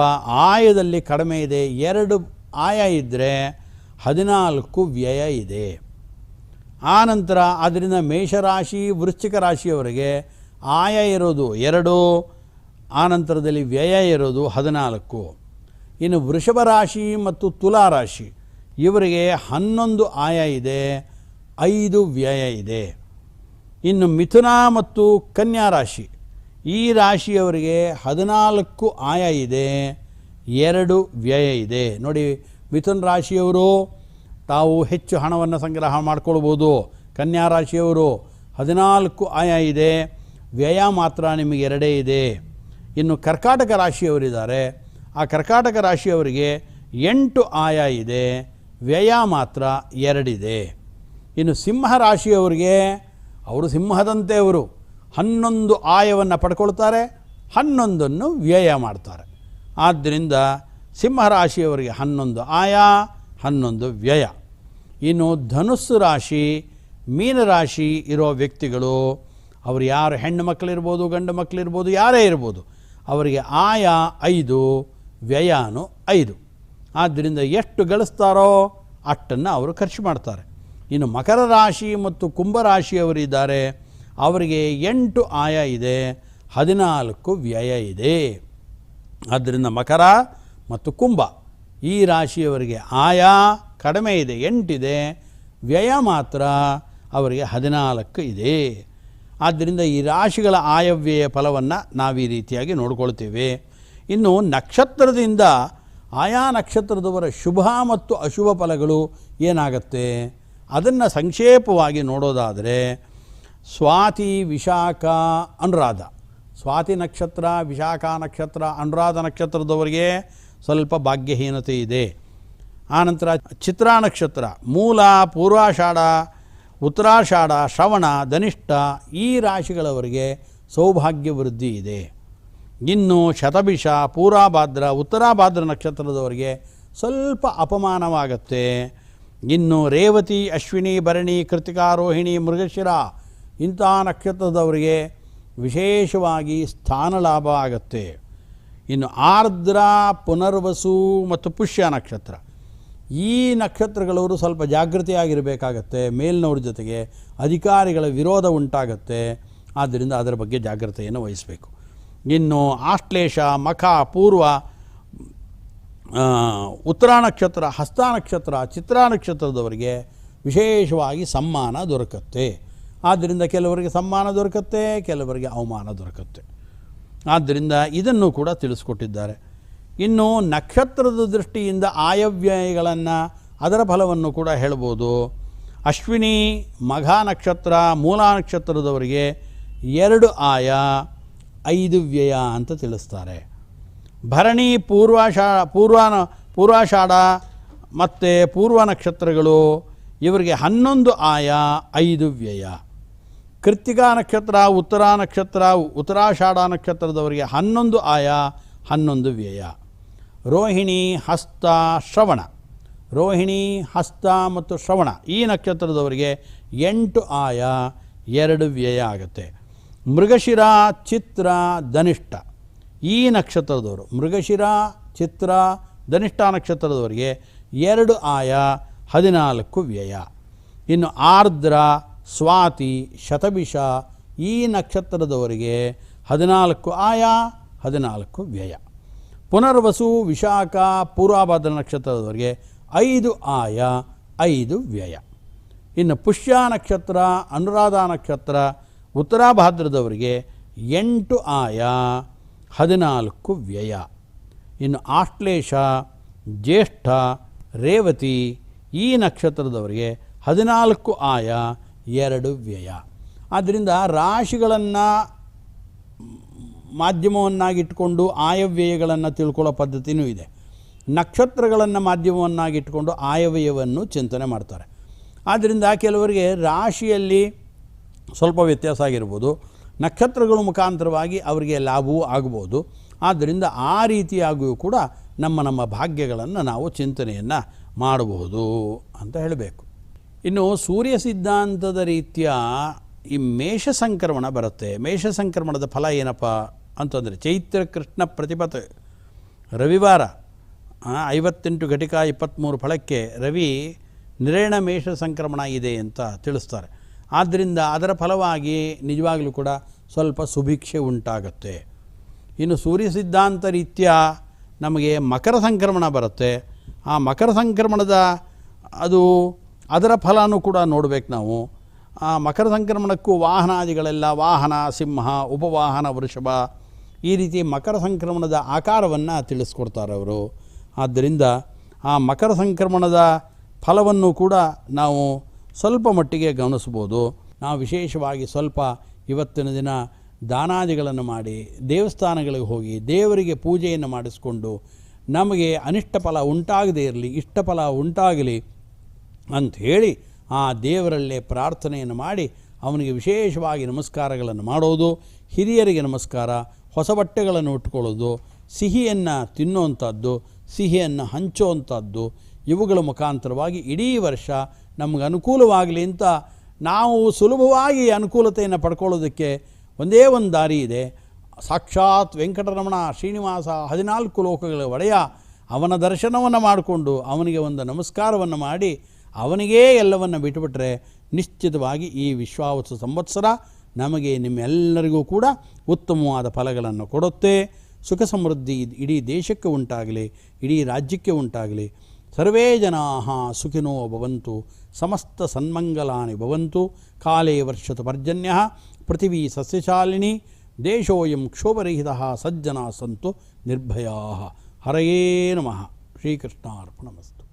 ಆಯದಲ್ಲಿ ಕಡಿಮೆ ಇದೆ. 2 ಆಯ ಇದ್ದರೆ 14 ವ್ಯಯ ಇದೆ. ಆನಂತರ ಅದರಿಂದ ಮೇಷರಾಶಿ ವೃಶ್ಚಿಕ ರಾಶಿಯವರಿಗೆ ಆಯ ಇರೋದು 2, ಆನಂತರದಲ್ಲಿ ವ್ಯಯ ಇರೋದು 14. ಇನ್ನು ವೃಷಭ ರಾಶಿ ಮತ್ತು ತುಲಾ ರಾಶಿ ಇವರಿಗೆ 11 ಆಯ ಇದೆ, 5 ವ್ಯಯ ಇದೆ. ಇನ್ನು ಮಿಥುನ ಮತ್ತು ಕನ್ಯಾ ರಾಶಿ ಈ ರಾಶಿಯವರಿಗೆ 14 ಆಯ ಇದೆ, 2 ವ್ಯಯ ಇದೆ. ನೋಡಿ, ಮಿಥುನ ರಾಶಿಯವರು ತಾವು ಹೆಚ್ಚು ಹಣವನ್ನು ಸಂಗ್ರಹ ಮಾಡ್ಕೊಳ್ಬೋದು. ಕನ್ಯಾ ರಾಶಿಯವರು 14 ಆಯ ಇದೆ, ವ್ಯಯ ಮಾತ್ರ ನಿಮಗೆ 2 ಇದೆ. ಇನ್ನು ಕರ್ಕಾಟಕ ರಾಶಿಯವರಿದ್ದಾರೆ, ಆ ಕರ್ಕಾಟಕ ರಾಶಿಯವರಿಗೆ 8 ಆಯ ಇದೆ, ವ್ಯಯ ಮಾತ್ರ 2 ಇದೆ. ಇನ್ನು ಸಿಂಹ ರಾಶಿಯವರಿಗೆ ಅವರು ಸಿಂಹದಂತೆ ಅವರು 11 ಆಯವನ್ನು ಪಡ್ಕೊಳ್ತಾರೆ, 11 ವ್ಯಯ ಮಾಡ್ತಾರೆ. ಆದ್ದರಿಂದ ಸಿಂಹರಾಶಿಯವರಿಗೆ 11 ಆಯ, 11 ವ್ಯಯ. ಇನ್ನು ಧನುಸ್ಸು ರಾಶಿ, ಮೀನರಾಶಿ ಇರೋ ವ್ಯಕ್ತಿಗಳು, ಅವರು ಯಾರು ಹೆಣ್ಣು ಮಕ್ಕಳಿರ್ಬೋದು, ಗಂಡು ಮಕ್ಕಳಿರ್ಬೋದು, ಯಾರೇ ಇರ್ಬೋದು, ಅವರಿಗೆ ಆಯ 5, ವ್ಯಯನೂ 5. ಆದ್ದರಿಂದ ಎಷ್ಟು ಗಳಿಸ್ತಾರೋ ಅಷ್ಟನ್ನು ಅವರು ಖರ್ಚು ಮಾಡ್ತಾರೆ. ಇನ್ನು ಮಕರ ರಾಶಿ ಮತ್ತು ಕುಂಭರಾಶಿಯವರಿದ್ದಾರೆ, ಅವರಿಗೆ 8 ಆಯ ಇದೆ, 14 ವ್ಯಯ ಇದೆ. ಆದ್ದರಿಂದ ಮಕರ ಮತ್ತು ಕುಂಭ ಈ ರಾಶಿಯವರಿಗೆ ಆಯ ಕಡಿಮೆ ಇದೆ, 8 ಇದೆ, ವ್ಯಯ ಮಾತ್ರ ಅವರಿಗೆ 14 ಇದೆ. ಆದ್ದರಿಂದ ಈ ರಾಶಿಗಳ ಆಯವ್ಯಯ ಫಲವನ್ನು ನಾವು ಈ ರೀತಿಯಾಗಿ ನೋಡ್ಕೊಳ್ತೇವೆ. ಇನ್ನು ನಕ್ಷತ್ರದಿಂದ ಆಯಾ ನಕ್ಷತ್ರದವರ ಶುಭ ಮತ್ತು ಅಶುಭ ಫಲಗಳು ಏನಾಗುತ್ತೆ ಅದನ್ನು ಸಂಕ್ಷೇಪವಾಗಿ ನೋಡೋದಾದರೆ, ಸ್ವಾತಿ, ವಿಶಾಖ, ಅನುರಾಧ, ಸ್ವಾತಿ ನಕ್ಷತ್ರ, ವಿಶಾಖ ನಕ್ಷತ್ರ, ಅನುರಾಧ ನಕ್ಷತ್ರದವರಿಗೆ ಸ್ವಲ್ಪ ಭಾಗ್ಯಹೀನತೆ ಇದೆ. ಆನಂತರ ಚಿತ್ರಾ ನಕ್ಷತ್ರ, ಮೂಲ, ಪೂರ್ವಾಷಾಢ, ಉತ್ತರಾಷಾಢ, ಶ್ರವಣ, ಧನಿಷ್ಠ ಈ ರಾಶಿಗಳವರಿಗೆ ಸೌಭಾಗ್ಯ ವೃದ್ಧಿ ಇದೆ. ಇನ್ನು ಶತಭಿಷ, ಪೂರ್ವಭಾದ್ರ, ಉತ್ತರಾಭಾದ್ರ ನಕ್ಷತ್ರದವರಿಗೆ ಸ್ವಲ್ಪ ಅಪಮಾನವಾಗುತ್ತೆ. ಇನ್ನು ರೇವತಿ, ಅಶ್ವಿನಿ, ಭರಣಿ, ಕೃತಿಕಾ, ರೋಹಿಣಿ, ಮೃಗಶಿರ ಇಂಥ ನಕ್ಷತ್ರದವರಿಗೆ ವಿಶೇಷವಾಗಿ ಸ್ಥಾನ ಲಾಭ ಆಗುತ್ತೆ. ಇನ್ನು ಆರ್ದ್ರ, ಪುನರ್ವಸು ಮತ್ತು ಪುಷ್ಯ ನಕ್ಷತ್ರ ಈ ನಕ್ಷತ್ರಗಳವರು ಸ್ವಲ್ಪ ಜಾಗೃತಿಯಾಗಿರಬೇಕಾಗತ್ತೆ. ಮೇಲ್ನವ್ರ ಜೊತೆಗೆ ಅಧಿಕಾರಿಗಳ ವಿರೋಧ ಉಂಟಾಗತ್ತೆ. ಆದ್ದರಿಂದ ಅದರ ಬಗ್ಗೆ ಜಾಗ್ರತೆಯನ್ನು ವಹಿಸಬೇಕು. ಇನ್ನು ಆಶ್ಲೇಷ, ಮಖ, ಪೂರ್ವ, ಉತ್ತರ ನಕ್ಷತ್ರ, ಹಸ್ತ ನಕ್ಷತ್ರ, ಚಿತ್ರಾ ನಕ್ಷತ್ರದವರಿಗೆ ವಿಶೇಷವಾಗಿ ಸಮ್ಮಾನ ದೊರಕುತ್ತೆ. ಆದ್ದರಿಂದ ಕೆಲವರಿಗೆ ಸಮ್ಮಾನ ದೊರಕುತ್ತೆ, ಕೆಲವರಿಗೆ ಅವಮಾನ ದೊರಕುತ್ತೆ. ಆದ್ದರಿಂದ ಇದನ್ನು ಕೂಡ ತಿಳಿಸ್ಕೊಟ್ಟಿದ್ದಾರೆ. ಇನ್ನು ನಕ್ಷತ್ರದ ದೃಷ್ಟಿಯಿಂದ ಆಯವ್ಯಯಗಳನ್ನು ಅದರ ಫಲವನ್ನು ಕೂಡ ಹೇಳ್ಬೋದು. ಅಶ್ವಿನಿ, ಮಘ ನಕ್ಷತ್ರ, ಮೂಲ ನಕ್ಷತ್ರದವರಿಗೆ 2 ಆಯ, 5 ವ್ಯಯ ಅಂತ ತಿಳಿಸ್ತಾರೆ. ಭರಣಿ ಪೂರ್ವಾಷಾಢ ಮತ್ತು ಪೂರ್ವ ನಕ್ಷತ್ರಗಳು ಇವರಿಗೆ 11 ಆಯ 5 ವ್ಯಯ. ಕೃತ್ತಿಕಾ ನಕ್ಷತ್ರ, ಉತ್ತರಾಷಾಢ ನಕ್ಷತ್ರದವರಿಗೆ 11 ಆಯ 11 ವ್ಯಯ. ರೋಹಿಣಿ, ಹಸ್ತ, ಶ್ರವಣ, ರೋಹಿಣಿ, ಹಸ್ತ ಮತ್ತು ಶ್ರವಣ ಈ ನಕ್ಷತ್ರದವರಿಗೆ 8 ಆಯ 2 ವ್ಯಯ ಆಗುತ್ತೆ. ಮೃಗಶಿರ, ಚಿತ್ರ, ಧನಿಷ್ಠ ಈ ನಕ್ಷತ್ರದವರು, ಮೃಗಶಿರ, ಚಿತ್ರ, ಧನಿಷ್ಠ ನಕ್ಷತ್ರದವರಿಗೆ 2 ಆಯ 14 ವ್ಯಯ. ಇನ್ನು ಆರ್ದ್ರ, ಸ್ವಾತಿ, ಶತಭಿಷ ಈ ನಕ್ಷತ್ರದವರಿಗೆ 14 ಆಯ 14 ವ್ಯಯ. ಪುನರ್ವಸು, ವಿಶಾಖ, ಪೂರ್ವಭಾದ್ರ ನಕ್ಷತ್ರದವರಿಗೆ 5 ಆಯ 5 ವ್ಯಯ. ಇನ್ನು ಪುಷ್ಯ ನಕ್ಷತ್ರ, ಅನುರಾಧ ನಕ್ಷತ್ರ, ಉತ್ತರಾಭಾದ್ರದವರಿಗೆ 8 ಆಯ 14 ವ್ಯಯ. ಇನ್ನು ಆಶ್ಲೇಷ, ಜ್ಯೇಷ್ಠ, ರೇವತಿ ಈ ನಕ್ಷತ್ರದವರಿಗೆ 14 ಆಯ 2 ವ್ಯಯ. ಆದ್ದರಿಂದ ರಾಶಿಗಳನ್ನು ಮಾಧ್ಯಮವನ್ನಾಗಿಟ್ಕೊಂಡು ಆಯವ್ಯಯಗಳನ್ನು ತಿಳ್ಕೊಳ್ಳೋ ಪದ್ಧತಿಯೂ ಇದೆ. ನಕ್ಷತ್ರಗಳನ್ನು ಮಾಧ್ಯಮವನ್ನಾಗಿಟ್ಕೊಂಡು ಆಯವ್ಯಯವನ್ನು ಚಿಂತನೆ ಮಾಡ್ತಾರೆ. ಆದ್ದರಿಂದ ಕೆಲವರಿಗೆ ರಾಶಿಯಲ್ಲಿ ಸ್ವಲ್ಪ ವ್ಯತ್ಯಾಸ ಆಗಿರ್ಬೋದು, ನಕ್ಷತ್ರಗಳ ಮುಖಾಂತರವಾಗಿ ಅವರಿಗೆ ಲಾಭವೂ ಆಗ್ಬೋದು. ಆದ್ದರಿಂದ ಆ ರೀತಿಯಾಗಿಯೂ ಕೂಡ ನಮ್ಮ ಭಾಗ್ಯಗಳನ್ನು ನಾವು ಚಿಂತನೆಯನ್ನು ಮಾಡಬಹುದು ಅಂತ ಹೇಳಬೇಕು. ಇನ್ನು ಸೂರ್ಯ ಸಿದ್ಧಾಂತದ ರೀತಿಯ ಈ ಮೇಷ ಸಂಕ್ರಮಣ ಬರುತ್ತೆ. ಮೇಷ ಸಂಕ್ರಮಣದ ಫಲ ಏನಪ್ಪ ಅಂತಂದರೆ, ಚೈತ್ರ ಕೃಷ್ಣ ಪ್ರತಿಪತ್ ರವಿವಾರ 58 ಘಟಿಕ 23 ಫಲಕ್ಕೆ ರವಿ ನಿರೇಣ ಮೇಷ ಸಂಕ್ರಮಣ ಇದೆ ಅಂತ ತಿಳಿಸ್ತಾರೆ. ಆದ್ದರಿಂದ ಅದರ ಫಲವಾಗಿ ನಿಜವಾಗಲೂ ಕೂಡ ಸ್ವಲ್ಪ ಸುಭಿಕ್ಷೆ ಉಂಟಾಗುತ್ತೆ. ಇನ್ನು ಸೂರ್ಯ ಸಿದ್ಧಾಂತ ರೀತ್ಯ ನಮಗೆ ಮಕರ ಸಂಕ್ರಮಣ ಬರುತ್ತೆ. ಆ ಮಕರ ಸಂಕ್ರಮಣದ ಅದರ ಫಲನೂ ಕೂಡ ನೋಡಬೇಕು ನಾವು. ಆ ಮಕರ ಸಂಕ್ರಮಣಕ್ಕೂ ವಾಹನಾದಿಗಳೆಲ್ಲ, ವಾಹನ ಸಿಂಹ, ಉಪವಾಹನ ವೃಷಭ ಈ ರೀತಿ ಮಕರ ಸಂಕ್ರಮಣದ ಆಕಾರವನ್ನು ತಿಳಿಸ್ಕೊಡ್ತಾರೆ ಅವರು. ಆದ್ದರಿಂದ ಆ ಮಕರ ಸಂಕ್ರಮಣದ ಫಲವನ್ನು ಕೂಡ ನಾವು ಸ್ವಲ್ಪ ಮಟ್ಟಿಗೆ ಗಮನಿಸ್ಬೋದು. ನಾವು ವಿಶೇಷವಾಗಿ ಸ್ವಲ್ಪ ಇವತ್ತಿನ ದಿನ ದಾನಾದಿಗಳನ್ನು ಮಾಡಿ ದೇವಸ್ಥಾನಗಳಿಗೆ ಹೋಗಿ ದೇವರಿಗೆ ಪೂಜೆಯನ್ನು ಮಾಡಿಸ್ಕೊಂಡು ನಮಗೆ ಅನಿಷ್ಟ ಫಲ ಉಂಟಾಗದೇ ಇರಲಿ, ಇಷ್ಟ ಫಲ ಉಂಟಾಗಲಿ ಅಂಥೇಳಿ ಆ ದೇವರಲ್ಲೇ ಪ್ರಾರ್ಥನೆಯನ್ನು ಮಾಡಿ ಅವನಿಗೆ ವಿಶೇಷವಾಗಿ ನಮಸ್ಕಾರಗಳನ್ನು ಮಾಡೋದು, ಹಿರಿಯರಿಗೆ ನಮಸ್ಕಾರ, ಹೊಸ ಬಟ್ಟೆಗಳನ್ನು ಉಟ್ಕೊಳ್ಳೋದು, ಸಿಹಿಯನ್ನು ತಿನ್ನುವಂಥದ್ದು, ಸಿಹಿಯನ್ನು ಹಂಚುವಂಥದ್ದು, ಇವುಗಳ ಮುಖಾಂತರವಾಗಿ ಇಡೀ ವರ್ಷ ನಮಗೆ ಅನುಕೂಲವಾಗಲಿ ಅಂತ ನಾವು ಸುಲಭವಾಗಿ ಅನುಕೂಲತೆಯನ್ನು ಪಡ್ಕೊಳ್ಳೋದಕ್ಕೆ ಒಂದೇ ಒಂದು ದಾರಿ ಇದೆ. ಸಾಕ್ಷಾತ್ ವೆಂಕಟರಮಣ ಶ್ರೀನಿವಾಸ 14 ಲೋಕಗಳ ಒಡೆಯ ಅವನ ದರ್ಶನವನ್ನು ಮಾಡಿಕೊಂಡು ಅವನಿಗೆ ಒಂದು ನಮಸ್ಕಾರವನ್ನು ಮಾಡಿ ಅವನಿಗೇ ಎಲ್ಲವನ್ನು ಬಿಟ್ಟುಬಿಟ್ರೆ ನಿಶ್ಚಿತವಾಗಿ ಈ ವಿಶ್ವಾವಸು ಸಂವತ್ಸರ ನಮಗೆ ನಿಮ್ಮೆಲ್ಲರಿಗೂ ಕೂಡ ಉತ್ತಮವಾದ ಫಲಗಳನ್ನು ಕೊಡುತ್ತೆ. ಸುಖ ಸಮೃದ್ಧಿ ಇಡೀ ದೇಶಕ್ಕೆ ಉಂಟಾಗಲಿ, ಇಡೀ ರಾಜ್ಯಕ್ಕೆ ಉಂಟಾಗಲಿ. ಸರ್ವೇ ಜನಾಃ ಸುಖಿನೋ ಭವಂತು, ಸಮಸ್ತ ಸನ್ಮಂಗಲಾನಿ ಭವಂತು. ಕಾಲೇ ವರ್ಷತು ಪರ್ಜನ್ಯಃ, ಪೃಥಿವೀ ಸಸ್ಯಶಾಲಿನಿ, ದೇಶೋಯಂ ಕ್ಷೋಭರಹಿತಃ, ಸಜ್ಜನಾ ಸಂತು ನಿರ್ಭಯಾಃ. ಹರಯೇ ನಮಃ. ಶ್ರೀಕೃಷ್ಣಾರ್ಪಣಮಸ್ತು.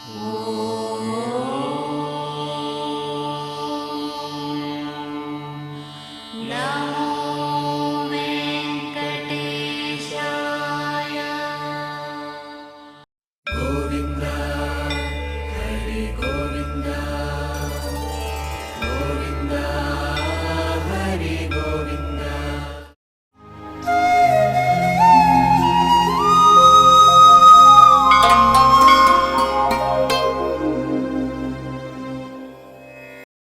Oh.